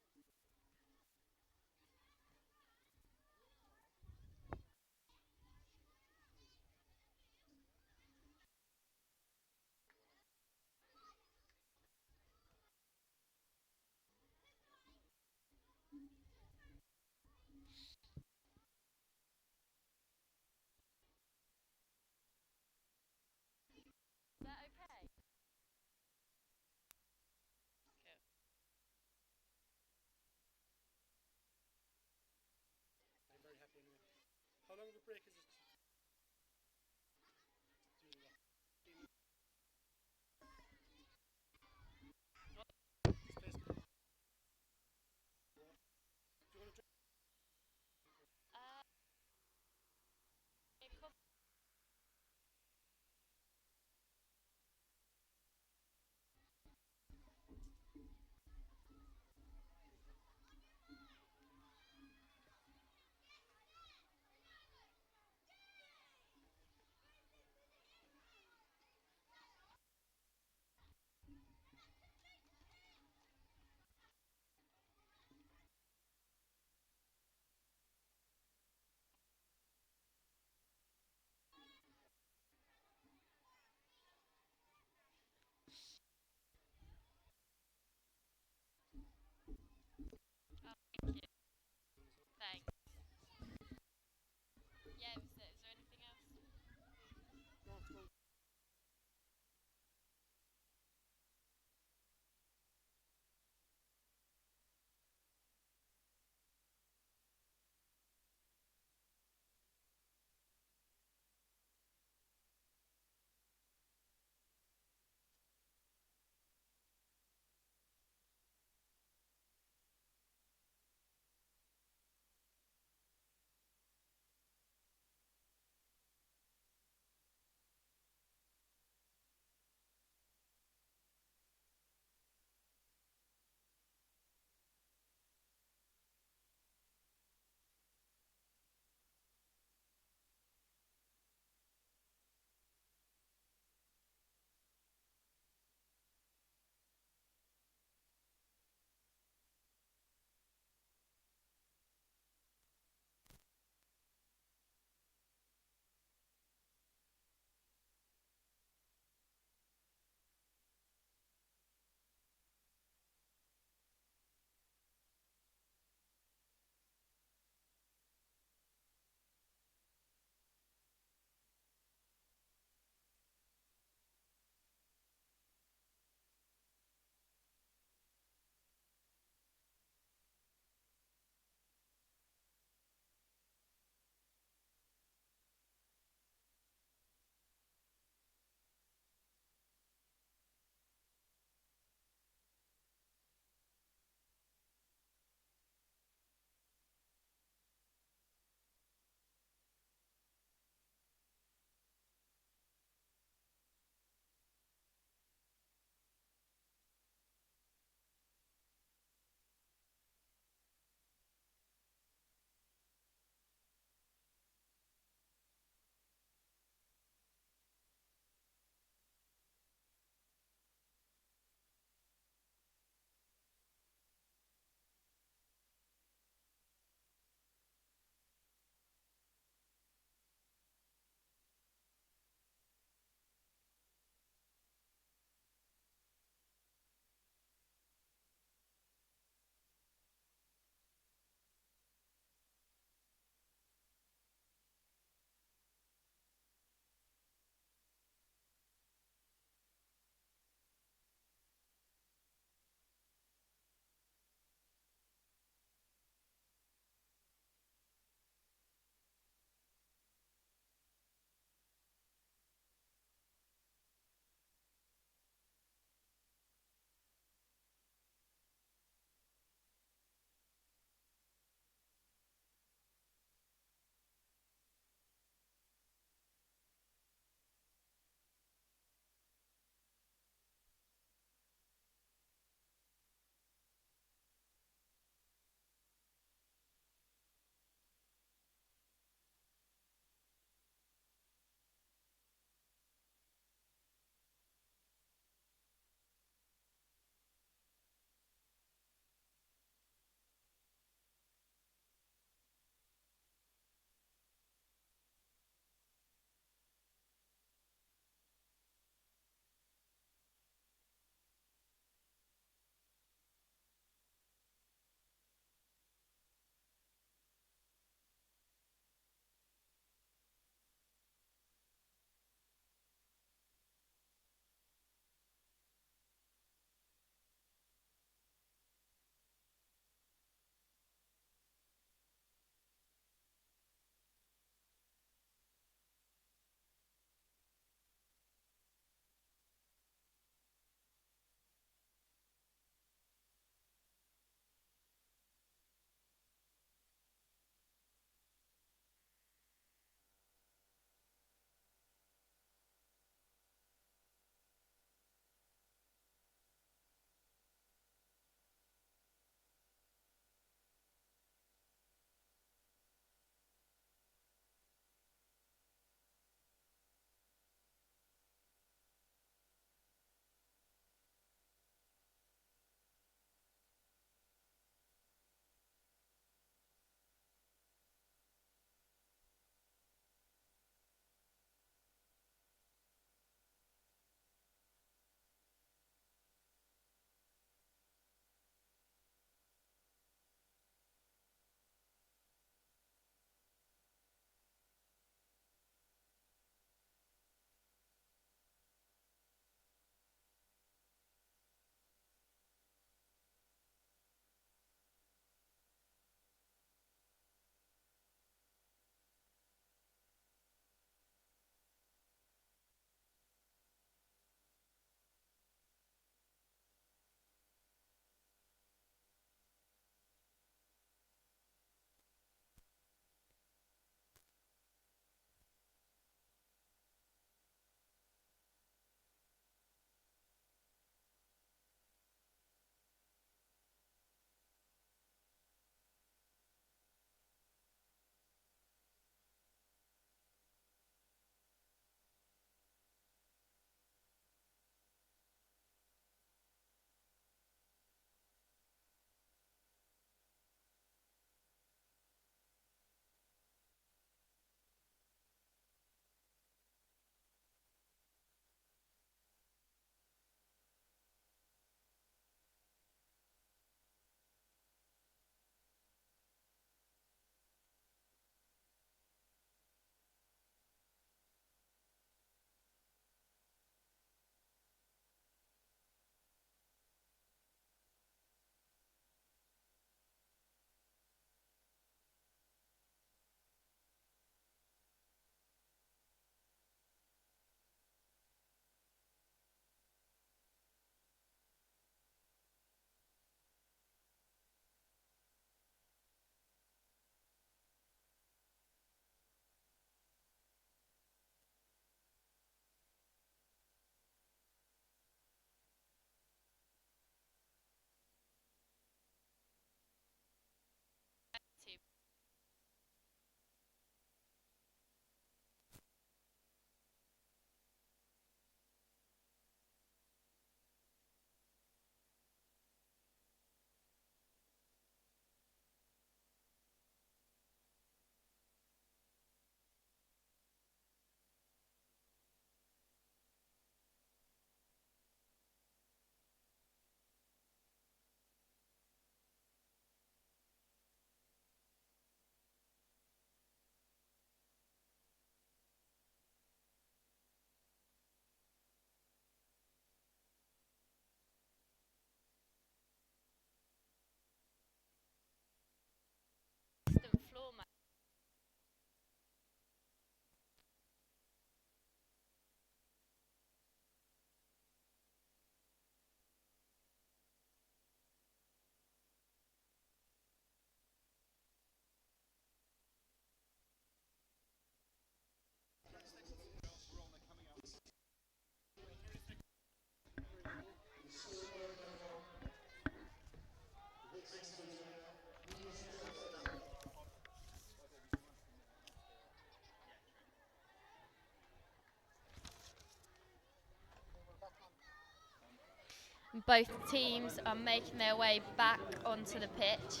Both teams are making their way back onto the pitch.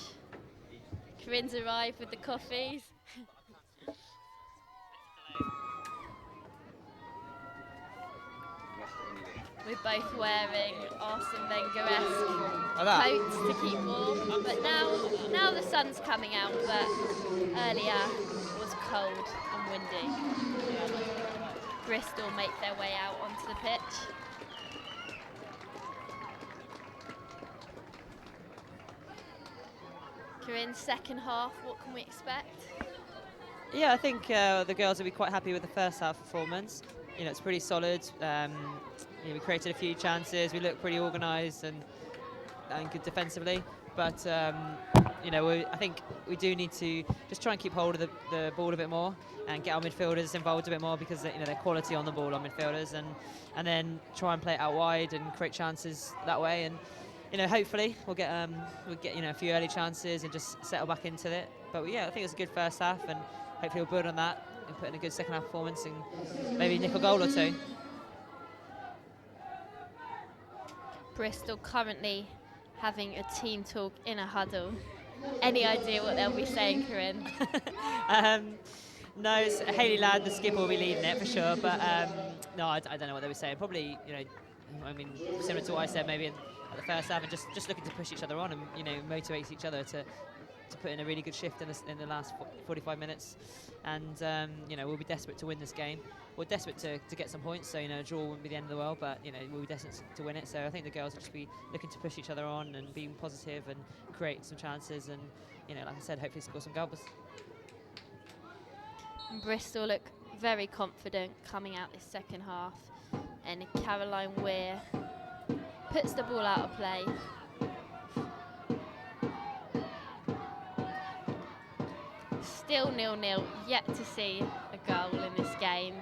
Corinne's arrived with the coffees. We're both wearing Arsene Wenger-esque coats to keep warm, but now the sun's coming out, but earlier it was cold and windy. Bristol make their way out onto the pitch. Corinne, second half, what can we expect? Yeah, I think the girls will be quite happy with the first half performance. You know, it's pretty solid. We created a few chances. We looked pretty organised and good defensively. But I think we do need to just try and keep hold of the ball a bit more and get our midfielders involved a bit more, because they're quality on the ball, our midfielders, and then try and play it out wide and create chances that way. And hopefully we'll get a few early chances and just settle back into it. But yeah, I think it's a good first half, and hopefully we'll build on that and put in a good second half performance and maybe nick a goal or two. Bristol currently having a team talk in a huddle. Any idea what they'll be saying, Corinne? No, it's Hayley Ladd, the skipper, will be leading it for sure. But no, I don't know what they were saying. Probably, similar to what I said maybe at the first half, and just looking to push each other on and motivate each other to put in a really good shift in the last 45 minutes. And we'll be desperate to win this game. We're desperate to get some points, so a draw wouldn't be the end of the world, but we'll be desperate to win it. So I think the girls will just be looking to push each other on and being positive and create some chances, and like I said, hopefully score some goals. And Bristol look very confident coming out this second half, and Caroline Weir puts the ball out of play. Still 0-0, yet to see a goal in this game.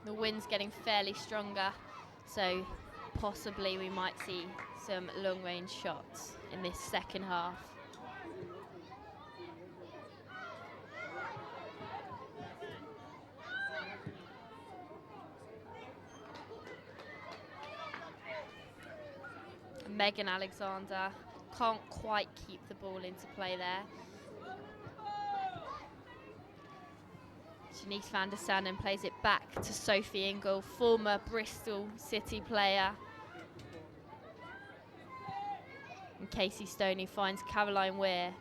The wind's getting fairly stronger, so possibly we might see some long-range shots in this second half. Megan Alexander can't quite keep the ball into play there. Janice van der Sanden plays it back to Sophie Ingle, former Bristol City player. And Casey Stoney finds Caroline Weir.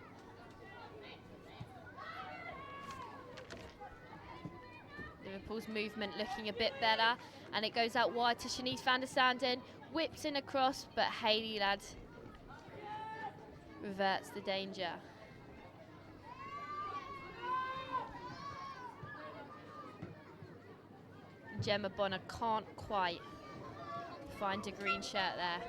Liverpool's movement looking a bit better, and it goes out wide to Janice van der Sanden, whips in across, but Hayley Ladd reverts the danger. Gemma Bonner can't quite find a green shirt there.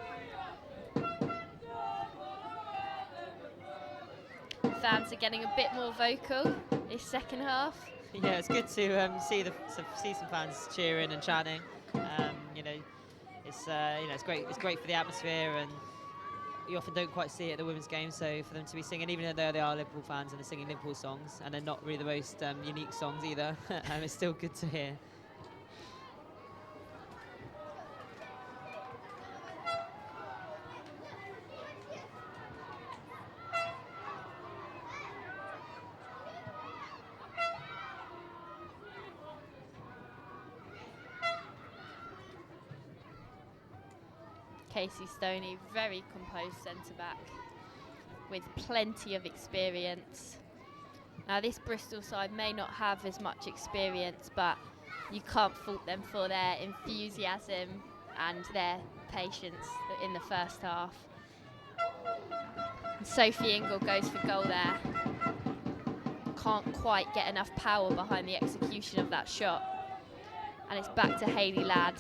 Fans are getting a bit more vocal this second half. Yeah, it's good to see some fans cheering and chanting. It's great. It's great for the atmosphere, and you often don't quite see it at the women's game. So for them to be singing, even though they are Liverpool fans and they're singing Liverpool songs, and they're not really the most unique songs either, it's still good to hear. Casey Stoney, very composed centre-back with plenty of experience. Now this Bristol side may not have as much experience, but you can't fault them for their enthusiasm and their patience in the first half. And Sophie Ingle goes for goal there. Can't quite get enough power behind the execution of that shot. And it's back to Hayley Ladd.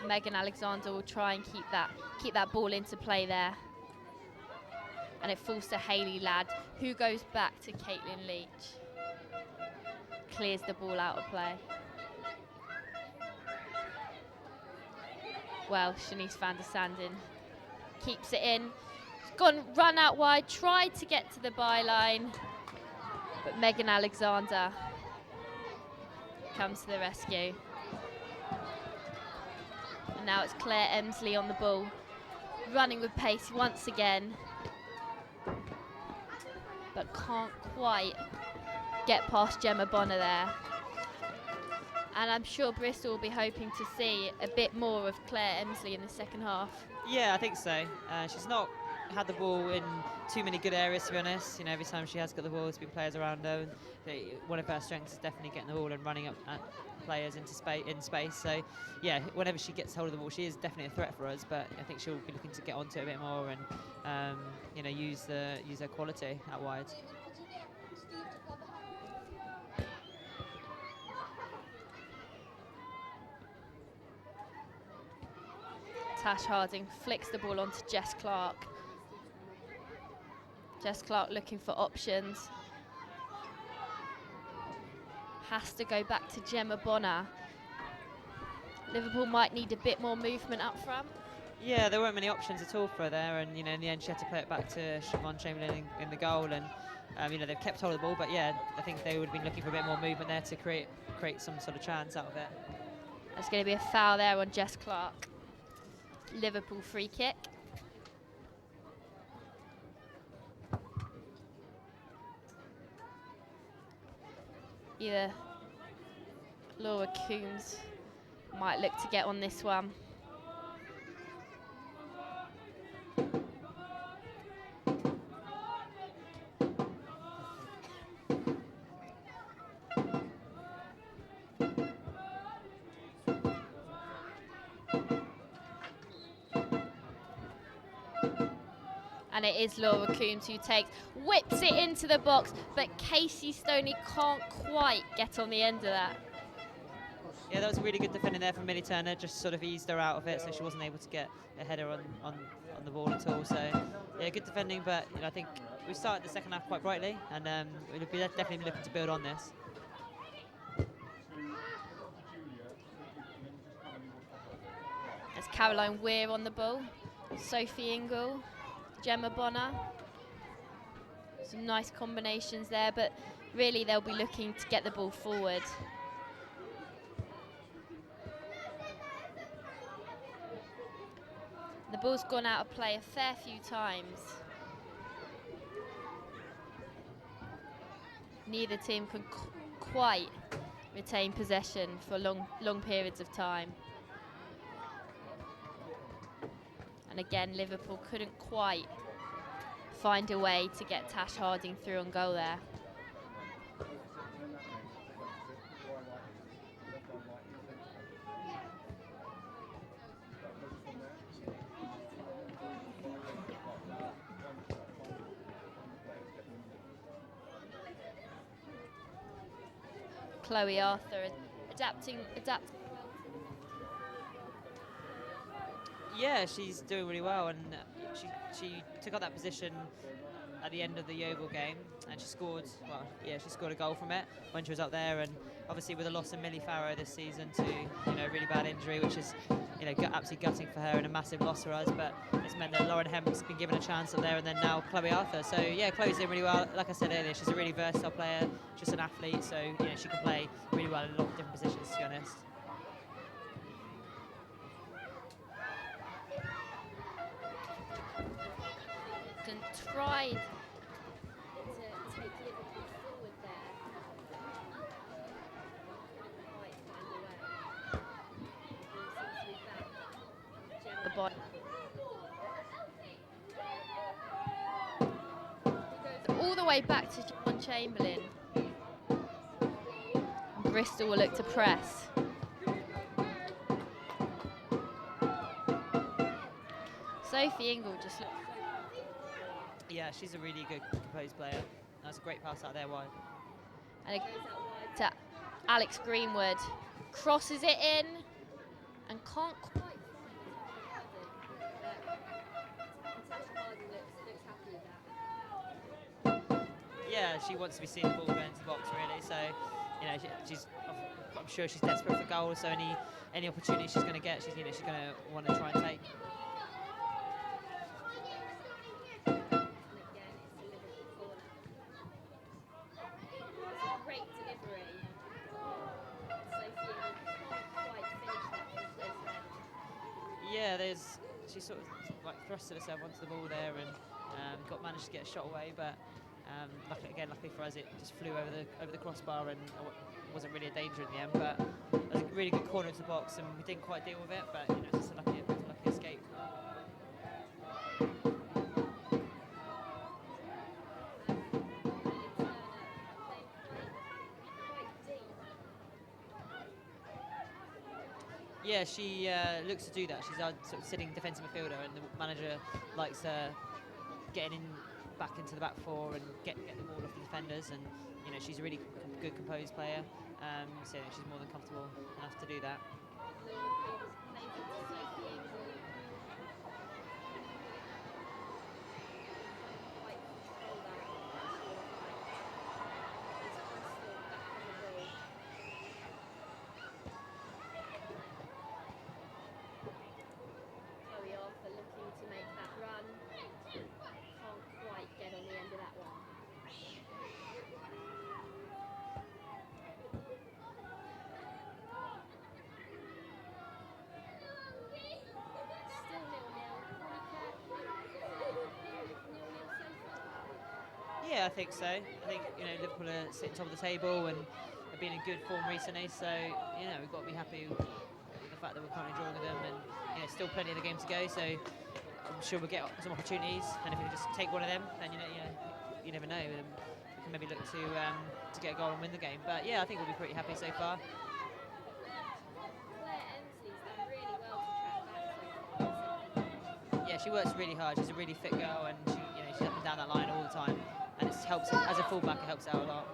Megan Alexander will try and keep that ball into play there. And it falls to Hayley Ladd, who goes back to Caitlin Leach. Clears the ball out of play. Well, Janice van der Sanden keeps it in. run out wide, tried to get to the byline, but Megan Alexander comes to the rescue. And now it's Claire Emsley on the ball, running with pace once again, but can't quite get past Gemma Bonner there. And I'm sure Bristol will be hoping to see a bit more of Claire Emsley in the second half. Yeah, I think so. She's not had the ball in too many good areas, to be honest. You know, every time she has got the ball, there's been players around her. One of her strengths is definitely getting the ball and running up at players into space. So, yeah, whenever she gets hold of the ball, she is definitely a threat for us. But I think she'll be looking to get onto it a bit more and, you know, use her quality out wide. Tash Harding flicks the ball onto Jess Clark. Jess Clark looking for options. Has to go back to Gemma Bonner. Liverpool might need a bit more movement up front. Yeah, there weren't many options at all for her there, and you know, in the end, she had to play it back to Siobhan Chamberlain in the goal, and you know, they've kept hold of the ball, but yeah, I think they would have been looking for a bit more movement there to create some sort of chance out of it. There's going to be a foul there on Jess Clark. Liverpool free kick. Either Laura Coombs might look to get on this one. And it is Laura Coombs who whips it into the box, but Casey Stoney can't quite get on the end of that. Yeah, that was a really good defending there from Millie Turner, just sort of eased her out of it, so she wasn't able to get a header on the ball at all. So, yeah, good defending, but you know, I think we started the second half quite brightly, and we'll be definitely looking to build on this. There's Caroline Weir on the ball, Sophie Ingle, Gemma Bonner. Some nice combinations there, but really they'll be looking to get the ball forward. The ball's gone out of play a fair few times. Neither team can quite retain possession for long periods of time. And again, Liverpool couldn't quite find a way to get Tash Harding through on goal there. Chloe Arthur adapting. Yeah, she's doing really well, and she took up that position at the end of the Yeovil game, and she scored. Well, yeah, she scored a goal from it when she was up there, and obviously with the loss of Millie Farrow this season to a really bad injury, which is absolutely gutting for her and a massive loss for us. But it's meant that Lauren Hemp's been given a chance up there, and then now Chloe Arthur. So yeah, Chloe's doing really well. Like I said earlier, she's a really versatile player, just an athlete. So she can play really well in a lot of different positions, to be honest. Tried to take Liverpool forward there. The ball. All the way back to John Chamberlain. Bristol will look to press. Sophie Ingle just looks. Yeah, she's a really good composed player. That's a great pass out there wide. And it goes out wide to Alex Greenwood. Crosses it in and can't quite. Yeah, she wants to be seeing the ball go into the box, really. So, I'm sure she's desperate for goals. So any opportunity she's going to get, she's going to want to try and take. Yeah, she sort of like thrusted herself onto the ball there and managed to get a shot away, but luckily for us, it just flew over the crossbar and wasn't really a danger in the end. But it was a really good corner into the box, and we didn't quite deal with it. But it's just a lucky escape. Yeah, she looks to do that. She's our sort of sitting defensive midfielder, and the manager likes getting back into the back four and get the ball off the defenders. And she's a really good composed player, so she's more than comfortable enough to do that. Yeah, I think so. I think Liverpool are sitting top of the table and have been in good form recently. So we've got to be happy with the fact that we're currently drawing with them, and still plenty of the game to go. So I'm sure we'll get some opportunities, and if we can just take one of them, then you never know. We can maybe look to get a goal and win the game. But yeah, I think we'll be pretty happy so far. Yeah, she works really hard. She's a really fit girl, and she's up and down that line all the time. And it helps as a fullback. It helps out a lot.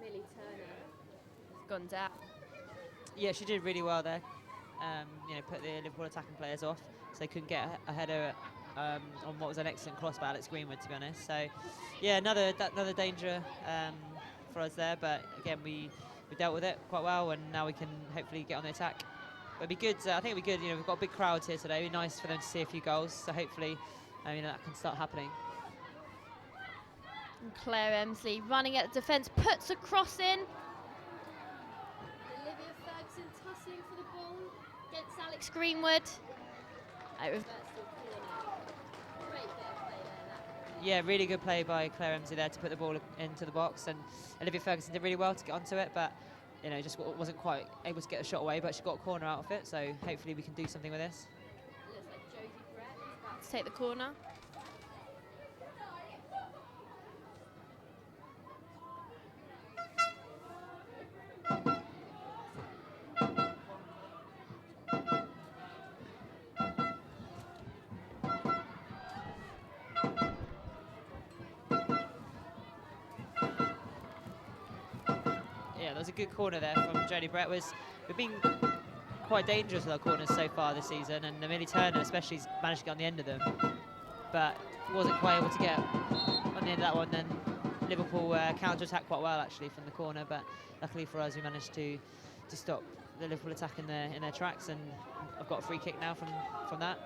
Millie Turner has gone down. Yeah, she did really well there. Put the Liverpool attacking players off, so they couldn't get a header on what was an excellent cross by Alex Greenwood, to be honest. So, yeah, another danger for us there. But again, we dealt with it quite well, and now we can hopefully get on the attack. But it'd be good. I think it'd be good. We've got big crowds here today. It'd be nice for them to see a few goals. So hopefully, that can start happening. And Claire Emsley running at the defence, puts a cross in. Olivia Ferguson tussling for the ball against Alex Greenwood. Yeah, really good play by Claire Emsley there to put the ball into the box, and Olivia Ferguson did really well to get onto it, but just wasn't quite able to get the shot away, but she got a corner out of it, so hopefully we can do something with this. Looks like Jodie Brett is about to take the corner. Yeah, there was a good corner there from Jodie Brett. We've been quite dangerous with our corners so far this season, and Millie Turner especially has managed to get on the end of them, but wasn't quite able to get on the end of that one. Then Liverpool counter-attacked quite well actually from the corner, but luckily for us we managed to stop the Liverpool attack in their tracks, and I've got a free kick now from that.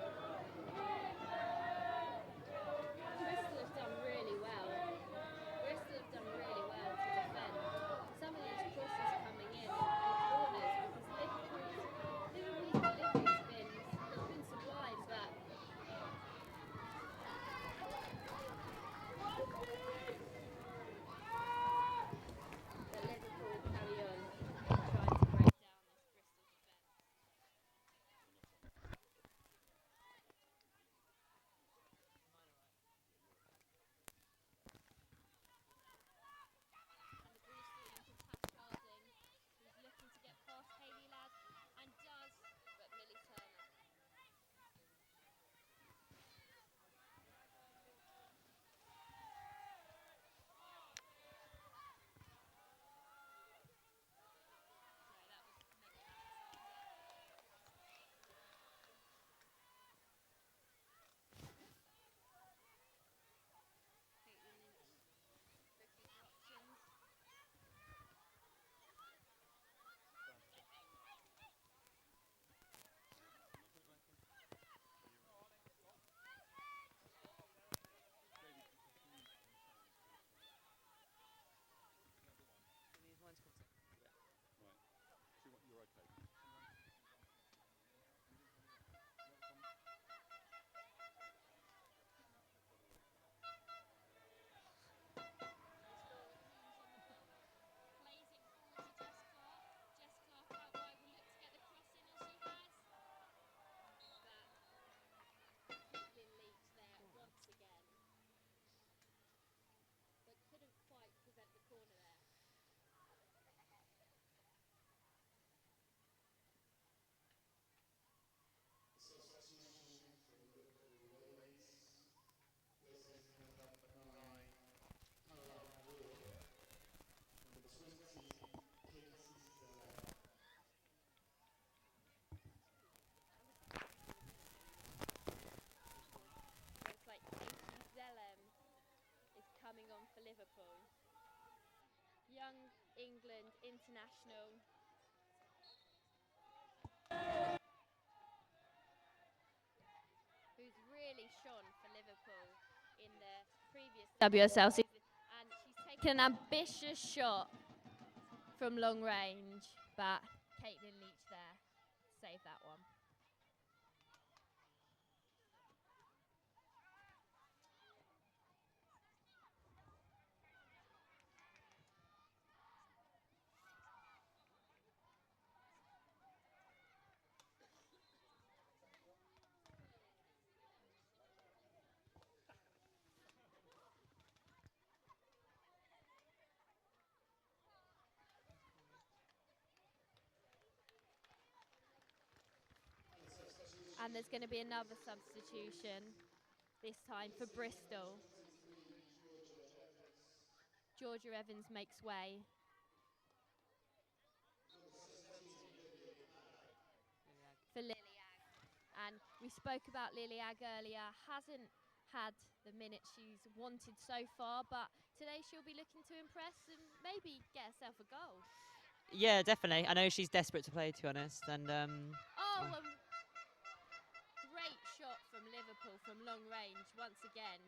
international. Who's really shone for Liverpool in the previous WSL season. And she's taken an ambitious shot from long range, but Caitlin Leach there saved that one. And there's going to be another substitution, this time for Bristol. Georgia Evans makes way. For Lily Agg. And we spoke about Lily Agg earlier, hasn't had the minutes she's wanted so far, but today she'll be looking to impress and maybe get herself a goal. Yeah, definitely. I know she's desperate to play, to be honest. And great shot from Liverpool from long range once again.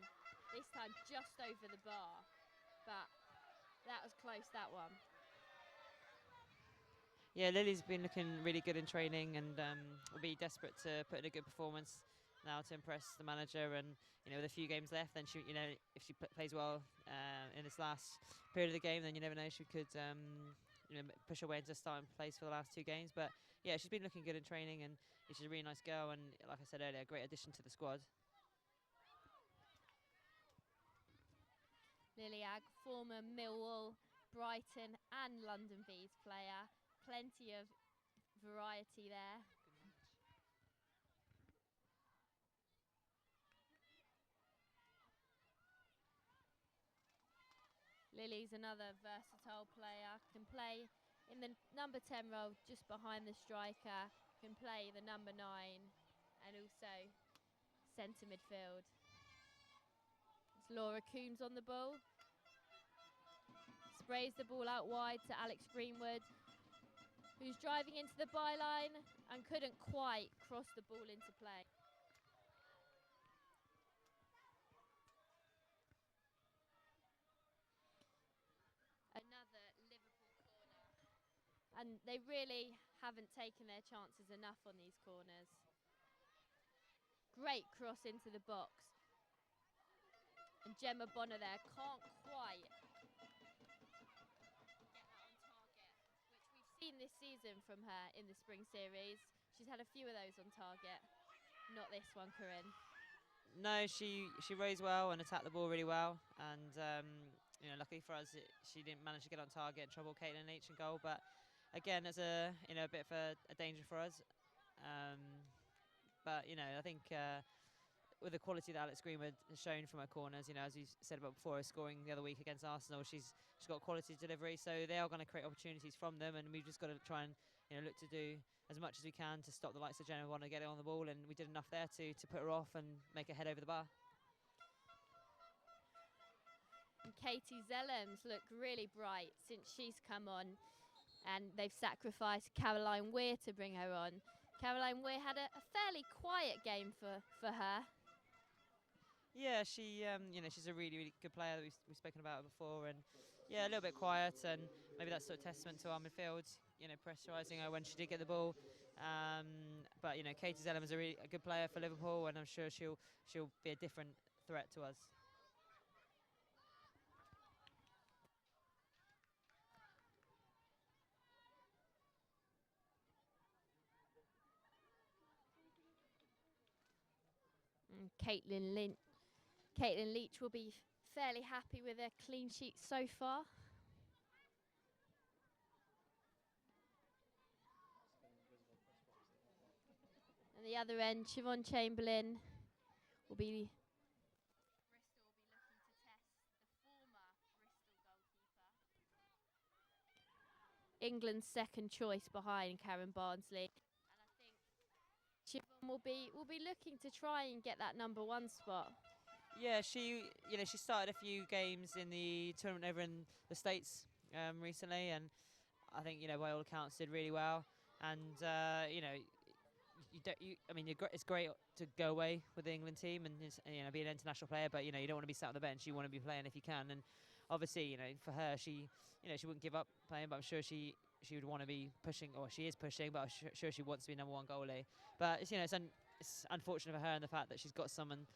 This time just over the bar, but that was close, that one. yeah, Lily's been looking really good in training, and will be desperate to put in a good performance now to impress the manager. And with a few games left, then she, if she plays well in this last period of the game, then you never know, she could push her way into starting place for the last 2 games. But yeah, she's been looking good in training, and she's a really nice girl, and like I said earlier, a great addition to the squad. Lily Agg, former Millwall, Brighton and London Bees player. Plenty of variety there. Lily's another versatile player, can play in the number 10 role just behind the striker, can play the number 9 and also centre midfield. It's Laura Coombs on the ball. Sprays the ball out wide to Alex Greenwood, who's driving into the byline and couldn't quite cross the ball into play. Another Liverpool corner. And they really haven't taken their chances enough on these corners. Great cross into the box. And Gemma Bonner there can't quite get that on target, which we've seen this season from her in the spring series. She's had a few of those on target. Not this one, Corinne. No, she rose well and attacked the ball really well, and luckily for us, she didn't manage to get on target and trouble Caitlin Leach in goal. But again, as a bit of a danger for us. But I think with the quality that Alex Greenwood has shown from her corners, as you said about before, scoring the other week against Arsenal, she's got quality delivery, so they are going to create opportunities from them, and we've just got to try and look to do as much as we can to stop the likes of Gemma Bonner getting on the ball, and we did enough there to put her off and make her head over the bar. And Katie Zellems look really bright since she's come on, and they've sacrificed Caroline Weir to bring her on. Caroline Weir had a fairly quiet game for her. Yeah, she she's a really, really good player that we've spoken about before, and yeah, a little bit quiet, and maybe that's sort of testament to our midfield, pressurising her when she did get the ball. But Katie Zellem is a good player for Liverpool, and I'm sure she'll be a different threat to us. Caitlin Leach will be fairly happy with her clean sheet so far. And the other end, Siobhan Chamberlain will be. Bristol will be looking to test the former Bristol goalkeeper. England's second choice behind Karen Barnsley. And I think Siobhan will be looking to try and get that number 1 spot. Yeah, she started a few games in the tournament over in the States recently, and I think, by all accounts, did really well. And, it's great to go away with the England team and be an international player, but you don't want to be sat on the bench. You want to be playing if you can. And obviously, for her, she wouldn't give up playing, but I'm sure she would want to be pushing, or she is pushing, but I'm sure she wants to be number one goalie. But it's unfortunate for her in the fact that she's got someone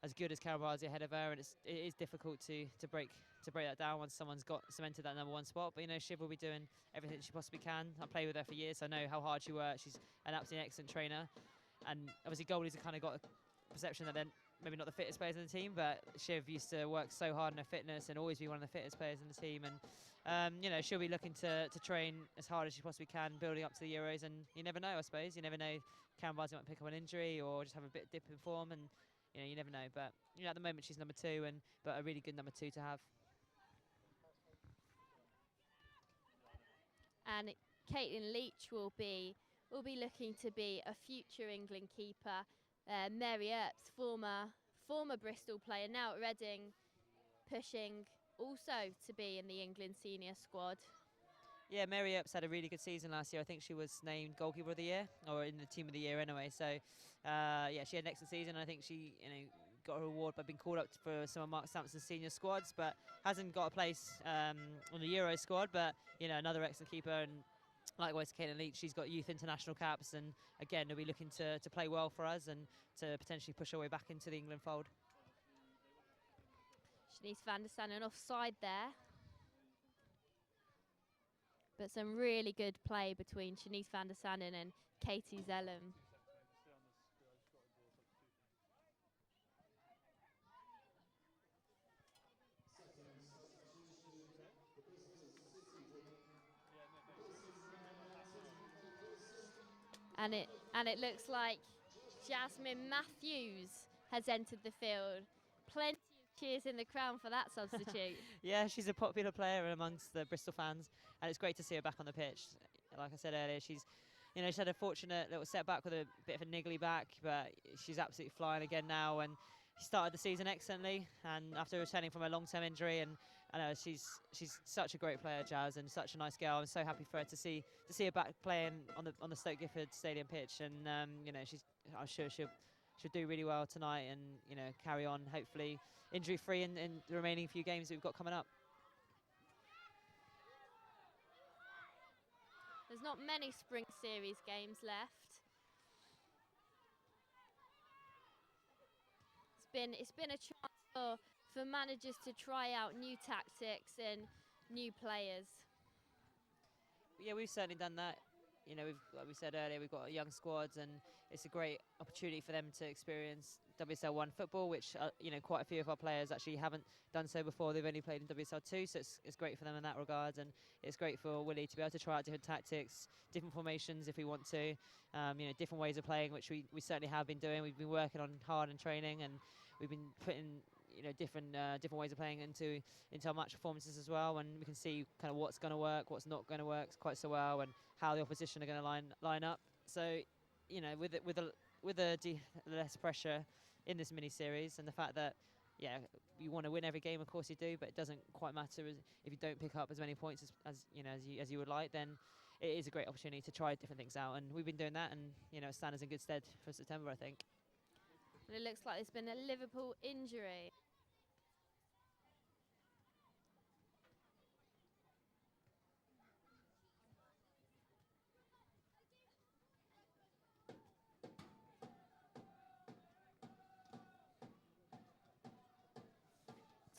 as good as Carol Barzi ahead of her, and it is difficult to break that down once someone's got cemented that number one spot. But Shiv will be doing everything she possibly can. I played with her for years, so I know how hard she works. She's an absolutely excellent trainer, and obviously goalies have kind of got a perception that they're maybe not the fittest players in the team, but Shiv used to work so hard on her fitness and always be one of the fittest players in the team. And she'll be looking to train as hard as she possibly can, building up to the Euros. And you never know, I suppose. You never know. Karen Barzi might pick up an injury or just have a bit of dip in form, and you never know. But at the moment she's number two, but a really good number two to have. And Caitlin Leach will be looking to be a future England keeper. Mary Earps, former Bristol player, now at Reading, pushing also to be in the England senior squad. Yeah, Mary Earps had a really good season last year. I think she was named goalkeeper of the year, or in the team of the year anyway. So, she had an excellent season. I think she, got a reward by being called up for some of Mark Sampson's senior squads, but hasn't got a place on the Euro squad. But another excellent keeper, and likewise Caitlin Leach. She's got youth international caps, and again, they'll be looking to play well for us and to potentially push her way back into the England fold. Shanice van der Sannen offside there. But some really good play between Shanice van der Sannen and Katie Zellum. And it looks like Jasmine Matthews has entered the field. Plenty of cheers in the crowd for that substitute. Yeah, she's a popular player amongst the Bristol fans, and it's great to see her back on the pitch. Like I said earlier, she's had a fortunate little setback with a bit of a niggly back, but she's absolutely flying again now, and she started the season excellently, and after returning from a long-term injury, and I know she's such a great player, Jazz, and such a nice girl. I'm so happy for her to see her back playing on the Stoke Gifford Stadium pitch, and I'm sure she'll do really well tonight, and carry on hopefully injury-free in the remaining few games that we've got coming up. There's not many Spring Series games left. It's been a chance for managers to try out new tactics and new players. Yeah, we've certainly done that. Like we said earlier, we've got young squads, and it's a great opportunity for them to experience WSL1 football, which quite a few of our players actually haven't done so before. They've only played in WSL2, so it's great for them in that regard, and it's great for Willie to be able to try out different tactics, different formations if we want to, different ways of playing, which we certainly have been doing. We've been working on hard and training, and we've been putting different ways of playing into our match performances as well, and we can see kind of what's going to work, what's not going to work quite so well, and how the opposition are going to line up. So, with the less pressure in this mini series, and the fact that you want to win every game, of course you do, but it doesn't quite matter if you don't pick up as many points as you would like. Then it is a great opportunity to try different things out, and we've been doing that, and it stands us in good stead for September, I think. And it looks like there's been a Liverpool injury.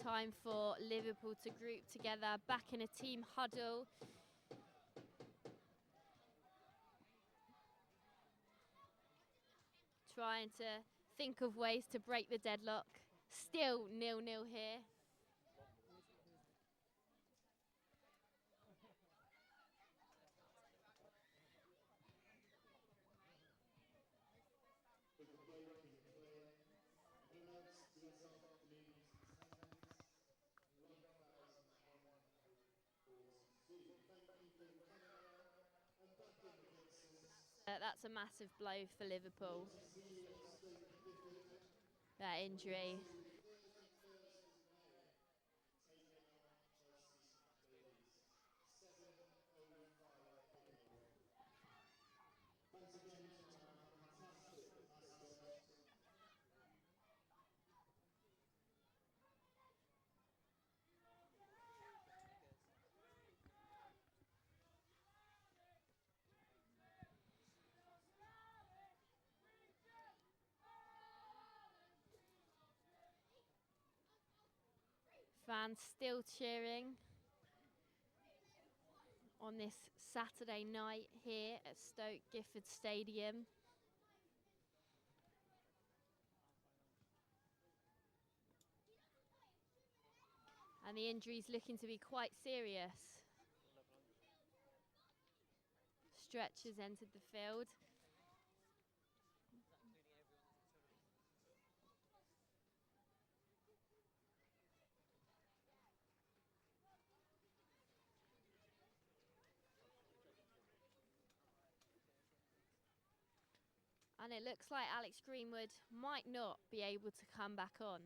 Time for Liverpool to group together, back in a team huddle. Trying to think of ways to break the deadlock. Still 0-0 here. That's a massive blow for Liverpool. That injury. Fans still cheering on this Saturday night here at Stoke Gifford Stadium. And the injury's looking to be quite serious. Stretchers entered the field. And it looks like Alex Greenwood might not be able to come back on.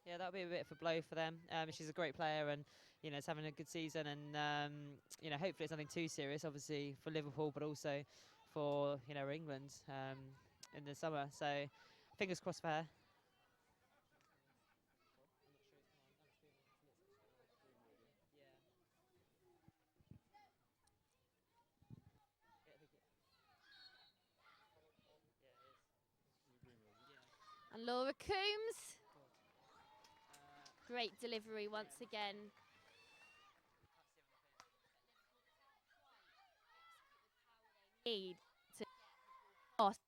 Yeah, that'll be a bit of a blow for them. She's a great player, and is having a good season. And hopefully it's nothing too serious, obviously for Liverpool, but also for England in the summer. So fingers crossed for her. And Laura Coombs. Great delivery once again. Need to pass.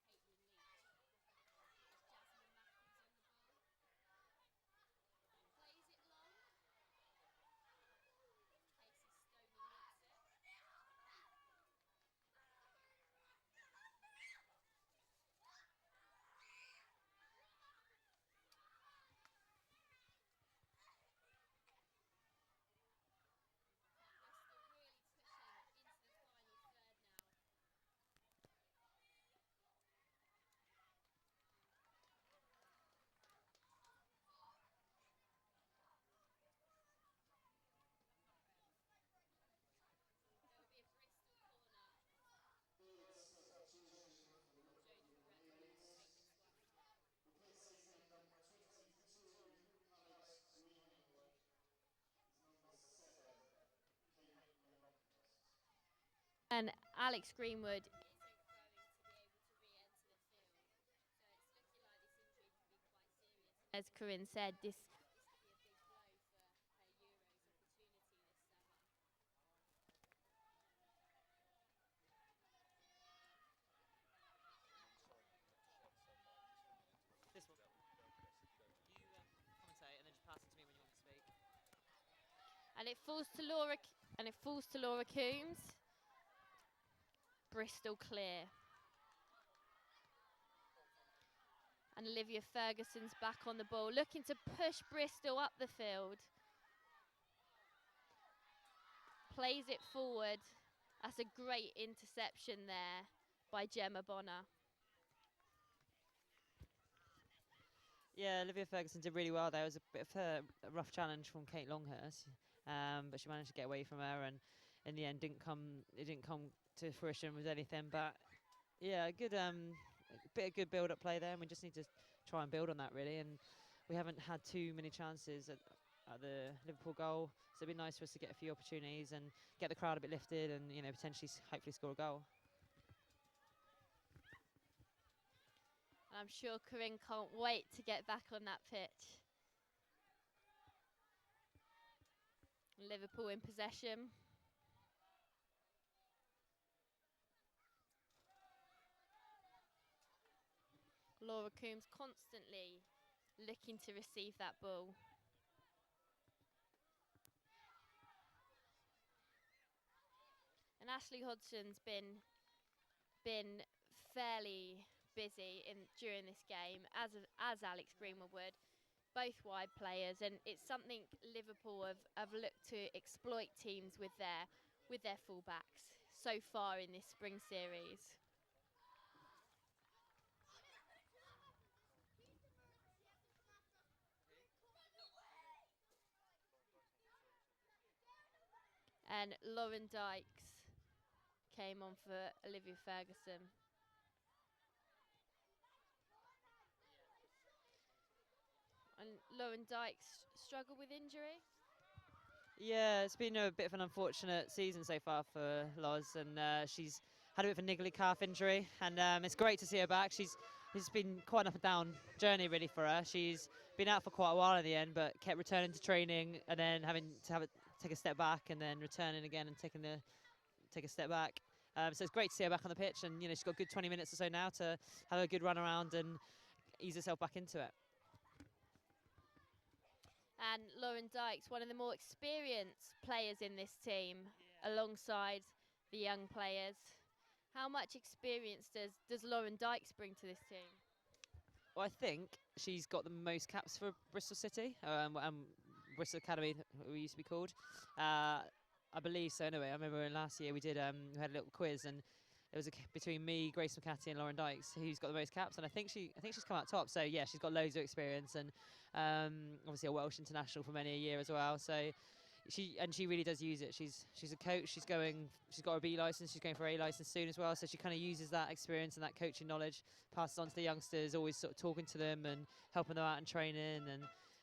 And Alex Greenwood isn't going to be able to re-enter the field. So it's looking like this injury could be quite serious. As Corinne said, this could be a big blow for her Euros opportunity this summer. This one. You commentate and then just pass it to me when you want to speak. And it falls to Laura Coombs. Bristol clear. And Olivia Ferguson's back on the ball, looking to push Bristol up the field. Plays it forward. That's a great interception there by Gemma Bonner. Yeah, Olivia Ferguson did really well there. It was a bit of a rough challenge from Kate Longhurst, but she managed to get away from her, and in the end it didn't come to fruition with anything. But yeah, a good bit of good build-up play there, and we just need to try and build on that really. And we haven't had too many chances at the Liverpool goal, so it'd be nice for us to get a few opportunities and get the crowd a bit lifted, and potentially hopefully score a goal. And I'm sure Corinne can't wait to get back on that pitch. Liverpool in possession. Laura Coombs constantly looking to receive that ball. And Ashley Hodgson's been fairly busy during this game, as Alex Greenwood would, both wide players, and it's something Liverpool have looked to exploit teams with their fullbacks so far in this spring series. And Lauren Dykes came on for Olivia Ferguson. And Lauren Dykes struggled with injury? Yeah, it's been a bit of an unfortunate season so far for Loz, and she's had a bit of a niggly calf injury, and it's great to see her back. She's it's been quite an up and down journey really for her. She's been out for quite a while in the end, but kept returning to training and then having to take a step back and then returning again and take a step back. So it's great to see her back on the pitch, and she's got a good 20 minutes or so now to have a good run around and ease herself back into it. And Lauren Dykes, one of the more experienced players in this team, alongside the young players. How much experience does Lauren Dykes bring to this team? Well, I think she's got the most caps for Bristol City, Bristol Academy, we used to be called. I believe so. Anyway, I remember last year we did we had a little quiz, and it was between me, Grace McCarthy, and Lauren Dykes who's got the most caps, and I think she's come out top. So yeah, she's got loads of experience, and obviously a Welsh international for many a year as well. So she really does use it. She's a coach. She's got a B license. She's going for A license soon as well. So she kind of uses that experience and that coaching knowledge, passes on to the youngsters, always sort of talking to them and helping them out in training.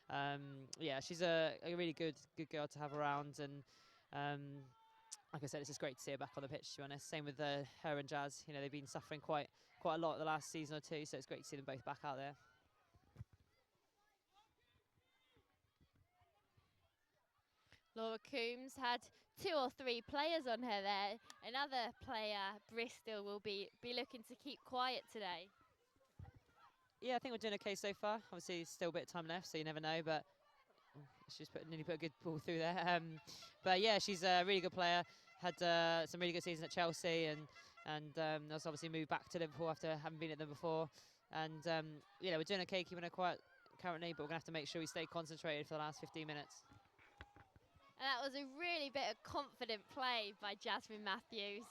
And yeah, she's a really good girl to have around. And like I said, it's just great to see her back on the pitch, to be honest. Same with her and Jazz. They've been suffering quite a lot the last season or two, so it's great to see them both back out there. Laura Coombs had 2 or 3 players on her there. Another player, Bristol, will be looking to keep quiet today. Yeah, I think we're doing okay so far. Obviously, still a bit of time left, so you never know, but she's nearly put a good ball through there. But yeah, she's a really good player. Had some really good seasons at Chelsea, and has obviously moved back to Liverpool after having been at them before. And we're doing okay keeping her quiet currently, but we're going to have to make sure we stay concentrated for the last 15 minutes. And that was a really bit of confident play by Jasmine Matthews.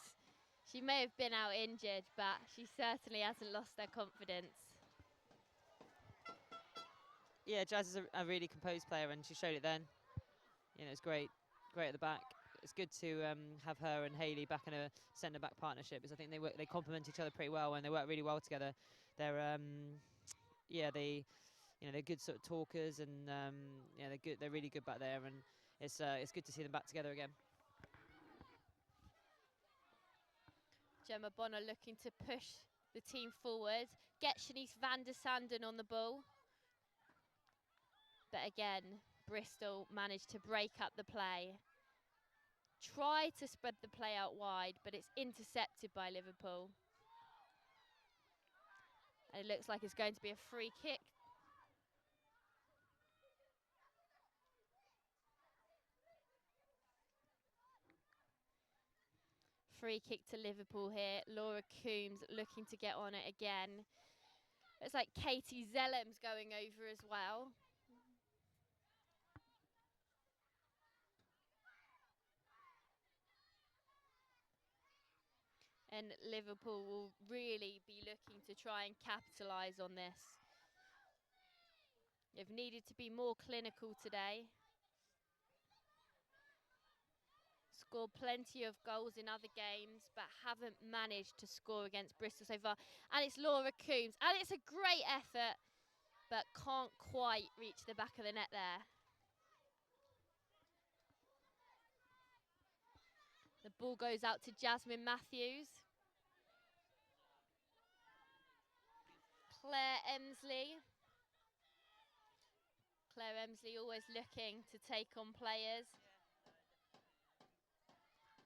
She may have been out injured, but she certainly hasn't lost her confidence. Yeah, Jazz is a really composed player, and she showed it then. It's great at the back. It's good to have her and Hayley back in a centre-back partnership, because I think they complement each other pretty well, and they work really well together. They're they're good sort of talkers, and they're good. They're really good back there, and it's good to see them back together again. Gemma Bonner looking to push the team forward, get Shanice van der Sanden on the ball. But again, Bristol managed to break up the play. Try to spread the play out wide, but it's intercepted by Liverpool. And it looks like it's going to be a free kick. Free kick to Liverpool here. Laura Coombs looking to get on it again. It's like Katie Zellem's going over as well. And Liverpool will really be looking to try and capitalise on this. They've needed to be more clinical today. Scored plenty of goals in other games, but haven't managed to score against Bristol so far. And it's Laura Coombs, and it's a great effort, but can't quite reach the back of the net there. The ball goes out to Jasmine Matthews. Claire Emsley. Claire Emsley always looking to take on players.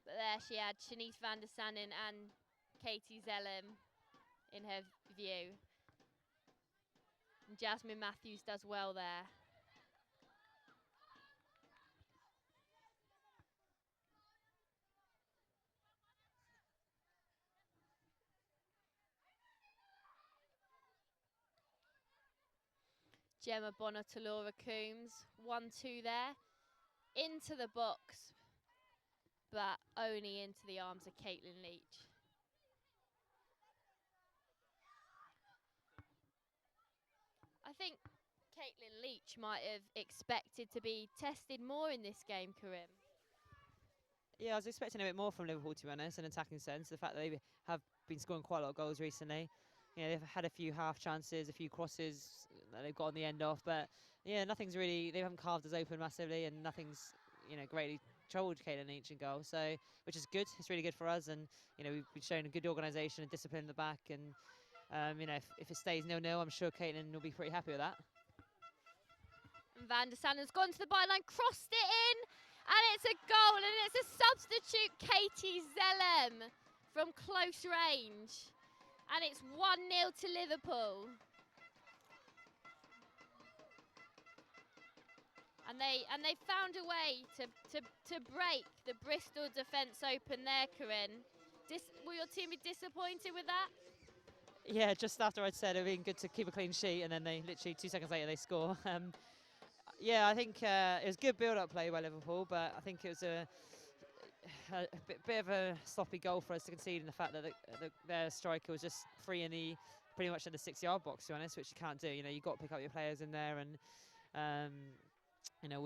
But there she had Shanice van der Sanden and Katie Zellem in her view. And Jasmine Matthews does well there. Gemma Bonner to Laura Coombs. 1-2 there. Into the box, but only into the arms of Caitlin Leach. I think Caitlin Leach might have expected to be tested more in this game, Karim. Yeah, I was expecting a bit more from Liverpool, to be honest, in an attacking sense. The fact that they have been scoring quite a lot of goals recently. They've had a few half chances, a few crosses that they've got on the end off, but yeah, nothing's really, they haven't carved us open massively, and nothing's, greatly troubled Caitlin Leach in goal. So, which is good. It's really good for us, and we've shown a good organisation and discipline in the back, and You know, if it stays 0-0, I'm sure Caitlin will be pretty happy with that. And Van der Sanden's gone to the byline, crossed it in, and it's a goal, and it's a substitute Katie Zellem from close range. And it's 1-0 to Liverpool. And they found a way to break the Bristol defence open there, Corinne. Will your team be disappointed with that? Yeah, just after I'd said it would be good to keep a clean sheet, and then they literally 2 seconds later they score. Yeah, I think it was good build-up play by Liverpool, but I think it was a bit of a sloppy goal for us to concede in the fact that their striker was just free pretty much in the 6-yard box, to be honest, which you can't do. You know, you've got to pick up your players in there, and you know,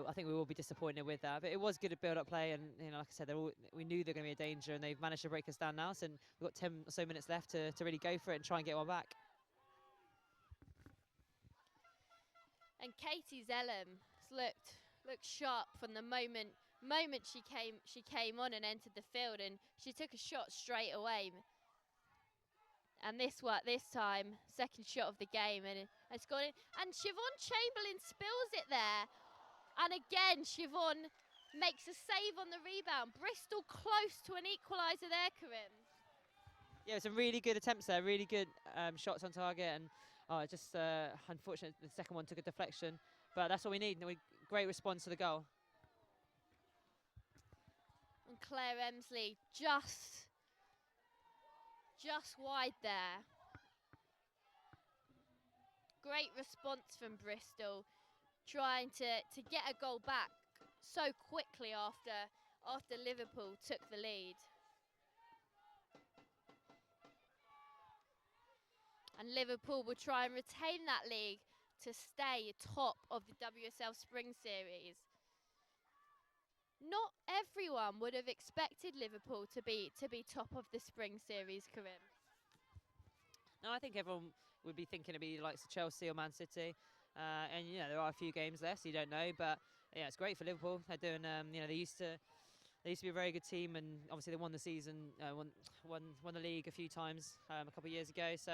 I think we will be disappointed with that. But it was good at build-up play, and you know, like I said, we knew they're going to be a danger, and they've managed to break us down now. So we've got 10 or so minutes left to really go for it and try and get one back. And Katie Zellem looked sharp from the moment she came on and entered the field, and she took a shot straight away. And this time, second shot of the game, and it's gone in. And Siobhan Chamberlain spills it there. And again, Siobhan makes a save on the rebound. Bristol close to an equaliser there, Corinne. Yeah, some really good attempts there, really good shots on target, and just unfortunate the second one took a deflection. But that's what we need. Great response to the goal. And Claire Emsley just wide there. Great response from Bristol, trying to get a goal back so quickly after Liverpool took the lead. And Liverpool will try and retain that league to stay top of the WSL Spring Series. Not everyone would have expected Liverpool to be top of the Spring Series, Corinne. No, I think everyone would be thinking it'd be like Chelsea or Man City, and you know there are a few games left, so you don't know. But yeah, it's great for Liverpool. They're doing, you know, they used to be a very good team, and obviously they won the season, won the league a few times a couple of years ago. So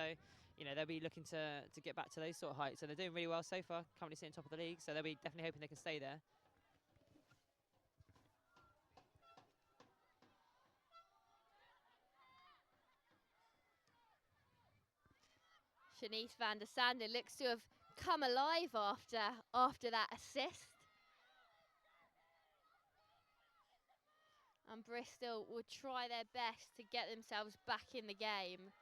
you know they'll be looking to get back to those sort of heights. So they're doing really well so far, currently sitting top of the league. So they'll be definitely hoping they can stay there. Shanice van der Sanden looks to have come alive after that assist. And Bristol will try their best to get themselves back in the game.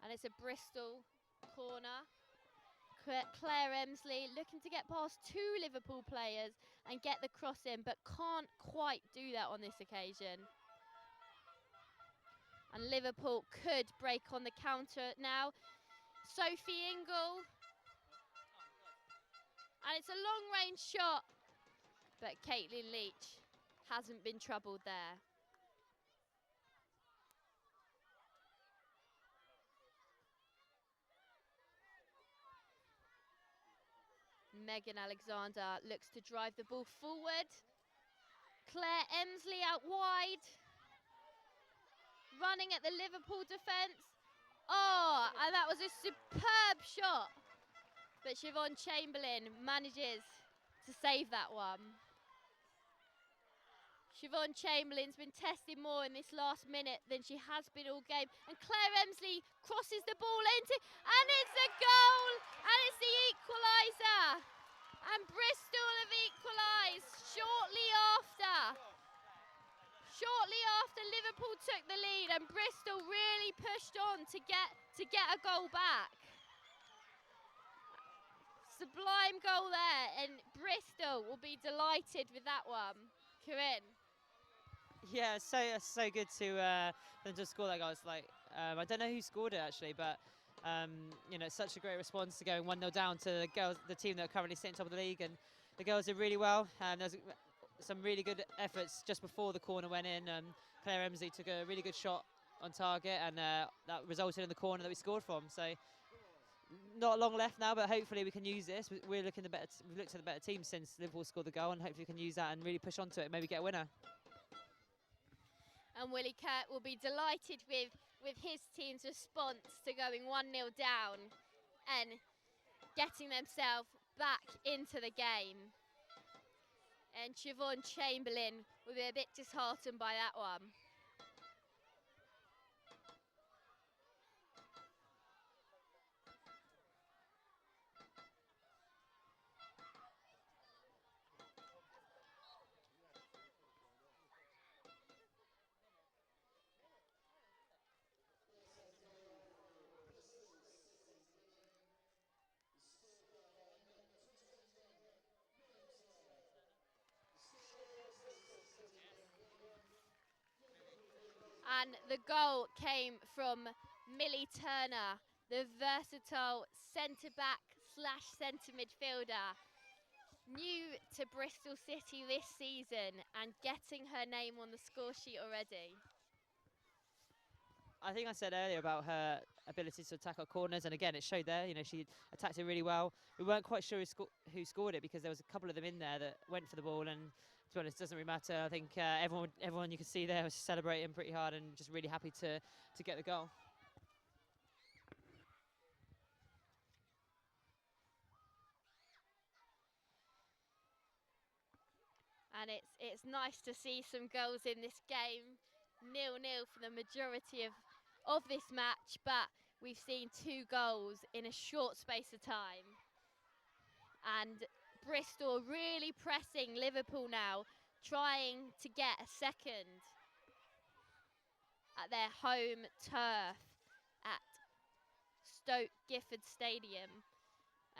And it's a Bristol corner. Claire Emsley looking to get past 2 Liverpool players and get the cross in, but can't quite do that on this occasion. And Liverpool could break on the counter now. Sophie Ingle. And it's a long-range shot, but Caitlin Leach hasn't been troubled there. Megan Alexander looks to drive the ball forward. Claire Emsley out wide. Running at the Liverpool defence. Oh, and that was a superb shot. But Siobhan Chamberlain manages to save that one. Siobhan Chamberlain's been tested more in this last minute than she has been all game. And Claire Emsley crosses the ball into, and it's a goal! And it's the equaliser! And Bristol have equalised shortly after. Shortly after Liverpool took the lead, and Bristol really pushed on to get a goal back. Sublime goal there, and Bristol will be delighted with that one. Corinne. Yeah, so good to them to score that goal. It's like I don't know who scored it actually, but you know, it's such a great response to going 1-0 down to the girls, the team that are currently sitting top of the league, and the girls did really well. There's some really good efforts just before the corner went in. Claire Emsley took a really good shot on target, and that resulted in the corner that we scored from. So not long left now, but hopefully we can use this. We're looking the better. We've looked at the better team since Liverpool scored the goal, and hopefully we can use that and really push onto it, maybe get a winner. And Willie Kirk will be delighted with his team's response to going 1-0 down and getting themselves back into the game. And Siobhan Chamberlain will be a bit disheartened by that one. And the goal came from Millie Turner, the versatile centre-back / centre midfielder. New to Bristol City this season and getting her name on the score sheet already. I think I said earlier about her ability to attack our corners, and again, it showed there. You know, she attacked it really well. We weren't quite sure who scored it because there was a couple of them in there that went for the ball, and to be honest, it doesn't really matter. I think everyone you could see there was celebrating pretty hard and just really happy to get the goal. And it's nice to see some goals in this game. 0-0 for the majority of this match, but we've seen 2 goals in a short space of time. And Bristol really pressing Liverpool now, trying to get a second at their home turf at Stoke Gifford Stadium.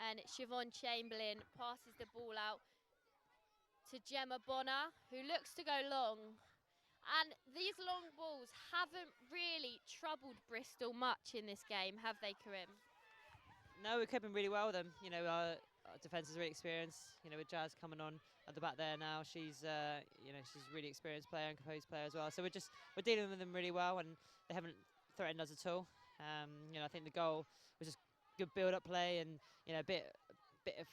And Siobhan Chamberlain passes the ball out to Gemma Bonner, who looks to go long. And these long balls haven't really troubled Bristol much in this game, have they, Karim? No, we're coping really well with them. You know, our defence is really experienced. You know, with Jazz coming on at the back there now, she's she's a really experienced player and composed player as well. So we're dealing with them really well, and they haven't threatened us at all. I think the goal was just good build-up play, and a bit of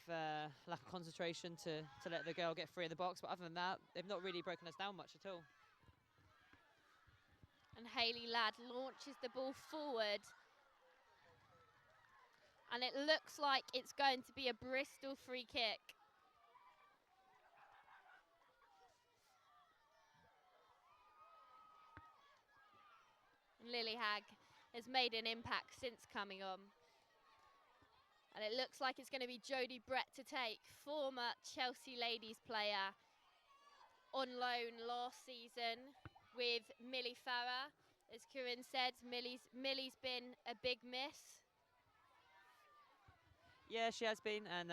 lack of concentration to let the girl get free in the box. But other than that, they've not really broken us down much at all. And Hayley Ladd launches the ball forward. And it looks like it's going to be a Bristol free kick. And Lily Hagg has made an impact since coming on. And it looks like it's going to be Jodie Brett to take, former Chelsea ladies player, on loan last season with Millie Farah. As Kieran said, Millie's been a big miss. Yeah, she has been, and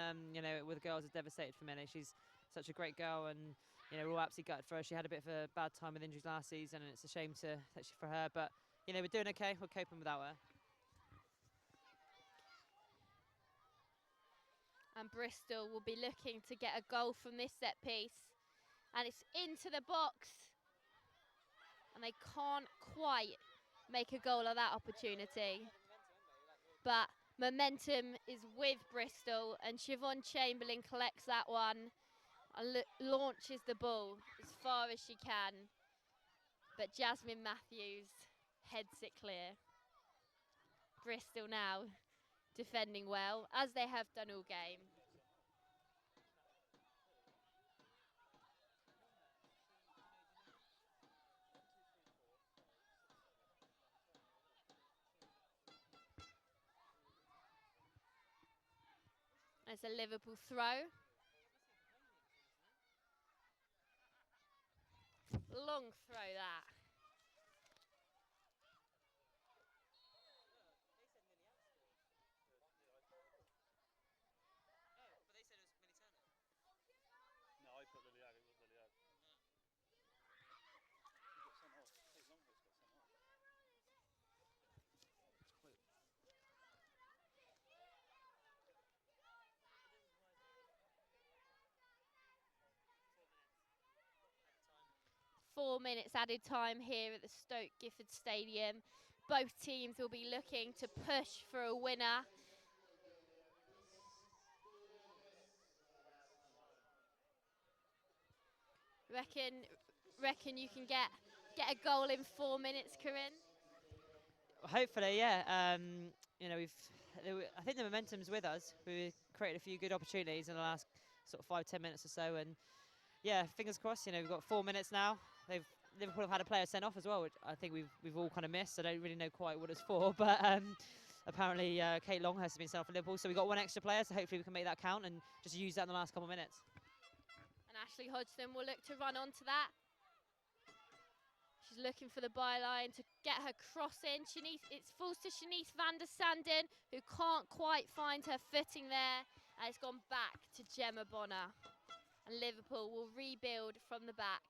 with the girls, it's devastated for Millie. She's such a great girl, and we're all absolutely gutted for her. She had a bit of a bad time with injuries last season, and it's a shame for her. But we're doing okay. We're coping without her. And Bristol will be looking to get a goal from this set piece, and it's into the box, and they can't quite make a goal of that opportunity. But momentum is with Bristol, and Siobhan Chamberlain collects that one and launches the ball as far as she can. But Jasmine Matthews heads it clear. Bristol now defending well, as they have done all game. It's a Liverpool throw. Long throw that. But they said it was Millie Turner. No, I put Lily Hagg, it was Lily Hagg. He got sent off. Hey, Longhouse got sent off. 4 minutes added time here at the Stoke Gifford Stadium. Both teams will be looking to push for a winner Reckon you can get a goal in 4 minutes, Corinne? Hopefully, yeah. I think the momentum's with us. We created a few good opportunities in the last sort of 5-10 minutes or so, and yeah, fingers crossed. We've got 4 minutes now. Liverpool have had a player sent off as well, which I think we've all kind of missed. I don't really know quite what it's for, but apparently Kate Longhurst has been sent off for Liverpool, so we've got one extra player, so hopefully we can make that count and just use that in the last couple of minutes. And Ashley Hodgson will look to run onto that. She's looking for the byline to get her cross in. It's falls to Shanice van der Sanden, who can't quite find her footing there. And it's gone back to Gemma Bonner. And Liverpool will rebuild from the back.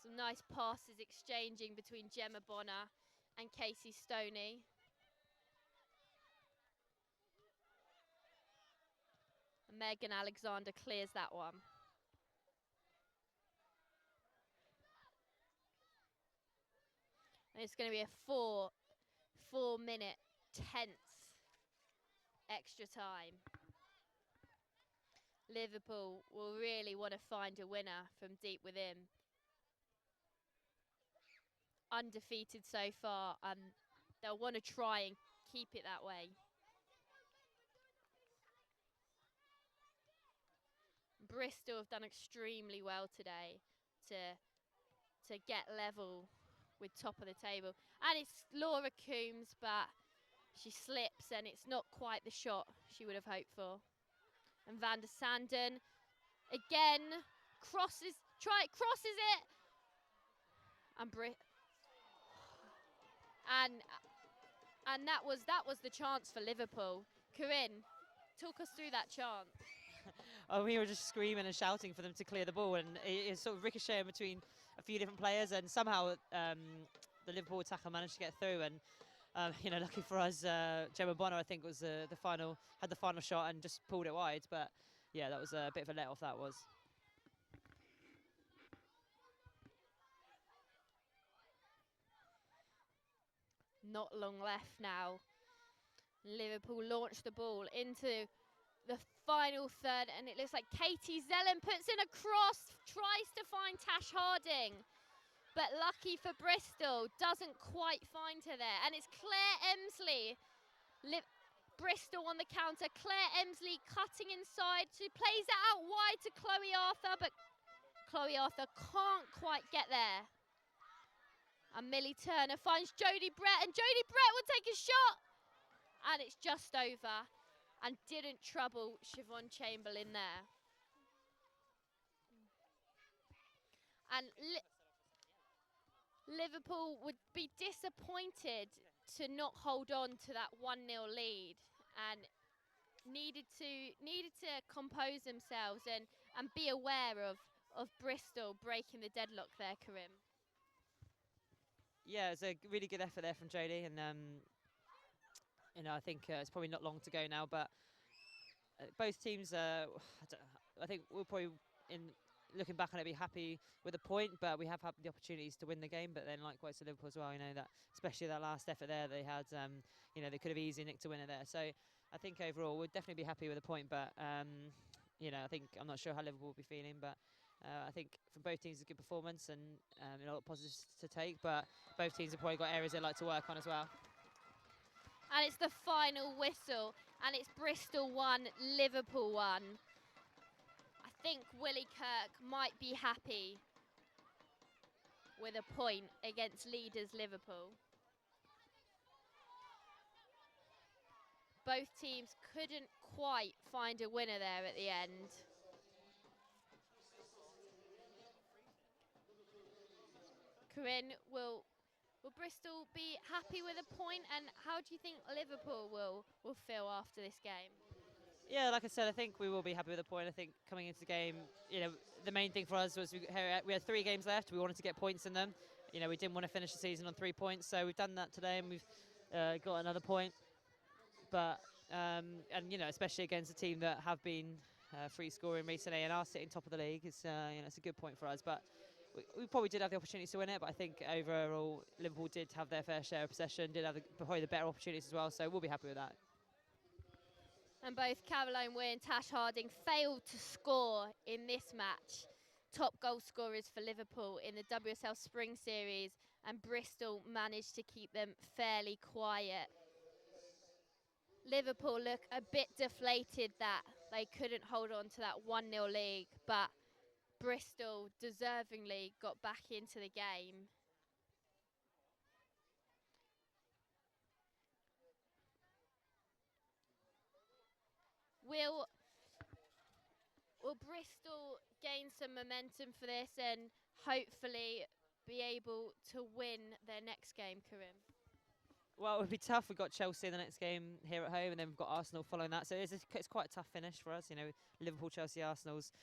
Some nice passes exchanging between Gemma Bonner and Casey Stoney. And Megan Alexander clears that one. And it's going to be a 4-minute tense extra time. Liverpool will really want to find a winner from deep within. Undefeated so far, and they'll want to try and keep it that way. Bristol have done extremely well today to get level with top of the table. And it's Laura Coombs, but she slips and it's not quite the shot she would have hoped for. And van der Sanden again crosses it. And that was the chance for Liverpool. Corinne, talk us through that chance. Oh, we were just screaming and shouting for them to clear the ball, and it sort of ricocheting between a few different players, and somehow the Liverpool attacker managed to get through. And lucky for us, Gemma Bonner, I think, was had the final shot and just pulled it wide. But yeah, that was a bit of a let off. That was. Not long left now. Liverpool launched the ball into the final third, and it looks like Katie Zellen puts in a cross, tries to find Tash Harding, but lucky for Bristol, doesn't quite find her there. And it's Claire Emsley, Bristol on the counter. Claire Emsley cutting inside, she plays it out wide to Chloe Arthur, but Chloe Arthur can't quite get there. And Millie Turner finds Jodie Brett, and Jodie Brett will take a shot, and it's just over. And didn't trouble Siobhan Chamberlain there. And Liverpool would be disappointed to not hold on to that 1-0 lead, and needed to compose themselves and be aware of Bristol breaking the deadlock there, Karim. Yeah, it's a really good effort there from Jodie, and I think it's probably not long to go now, but both teams, I think we'll probably, in looking back on it, be happy with the point, but we have had the opportunities to win the game. But then likewise to Liverpool as well, that especially that last effort there, they had, they could have easily nicked a winner there. So I think overall we'll definitely be happy with the point, but I think, I'm not sure how Liverpool will be feeling, but I think from both teams, a good performance and a lot of positives to take, but both teams have probably got areas they'd like to work on as well. And it's the final whistle, and it's Bristol 1, Liverpool 1. I think Willie Kirk might be happy with a point against leaders Liverpool. Both teams couldn't quite find a winner there at the end. Corinne, will Bristol be happy with a point, and how do you think Liverpool will feel after this game? Yeah, like I said, I think we will be happy with the point. I think coming into the game, the main thing for us was we had 3 games left. We wanted to get points in them. We didn't want to finish the season on 3 points, so we've done that today, and we've got another point. But especially against a team that have been free scoring recently and are sitting top of the league, it's a good point for us. But we probably did have the opportunity to win it, but I think overall Liverpool did have their fair share of possession, did have probably the better opportunities as well, so we'll be happy with that. And both Caroline Weir and Tash Harding failed to score in this match. Top goal scorers for Liverpool in the WSL Spring Series, and Bristol managed to keep them fairly quiet. Liverpool look a bit deflated that they couldn't hold on to that 1-0 lead, but Bristol deservingly got back into the game. Will Bristol gain some momentum for this and hopefully be able to win their next game, Karim? Well, it would be tough. We've got Chelsea in the next game here at home, and then we've got Arsenal following that. So it's quite a tough finish for us. You know, Liverpool, Chelsea, Arsenal's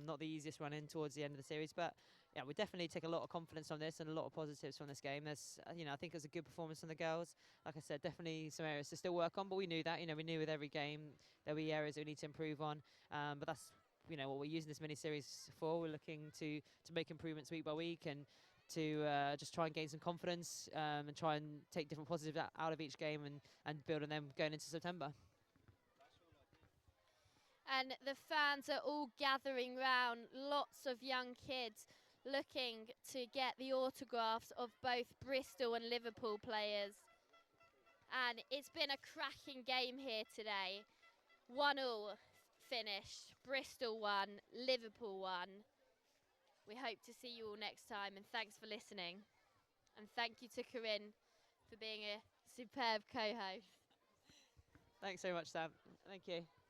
not the easiest run in towards the end of the series. But yeah, we definitely take a lot of confidence from this and a lot of positives from this game. There's, you know, I think it was a good performance from the girls. Like I said, definitely some areas to still work on, but we knew that. You know, we knew with every game there'll be areas that we need to improve on. But that's, you know, what we're using this mini series for. We're looking to make improvements week by week and to just try and gain some confidence and try and take different positives out of each game and build on them going into September. And the fans are all gathering round, lots of young kids looking to get the autographs of both Bristol and Liverpool players. And it's been a cracking game here today. 1-1 finish, Bristol 1, Liverpool 1. We hope to see you all next time, and thanks for listening. And thank you to Corinne for being a superb co-host. Thanks so much, Sam. Thank you.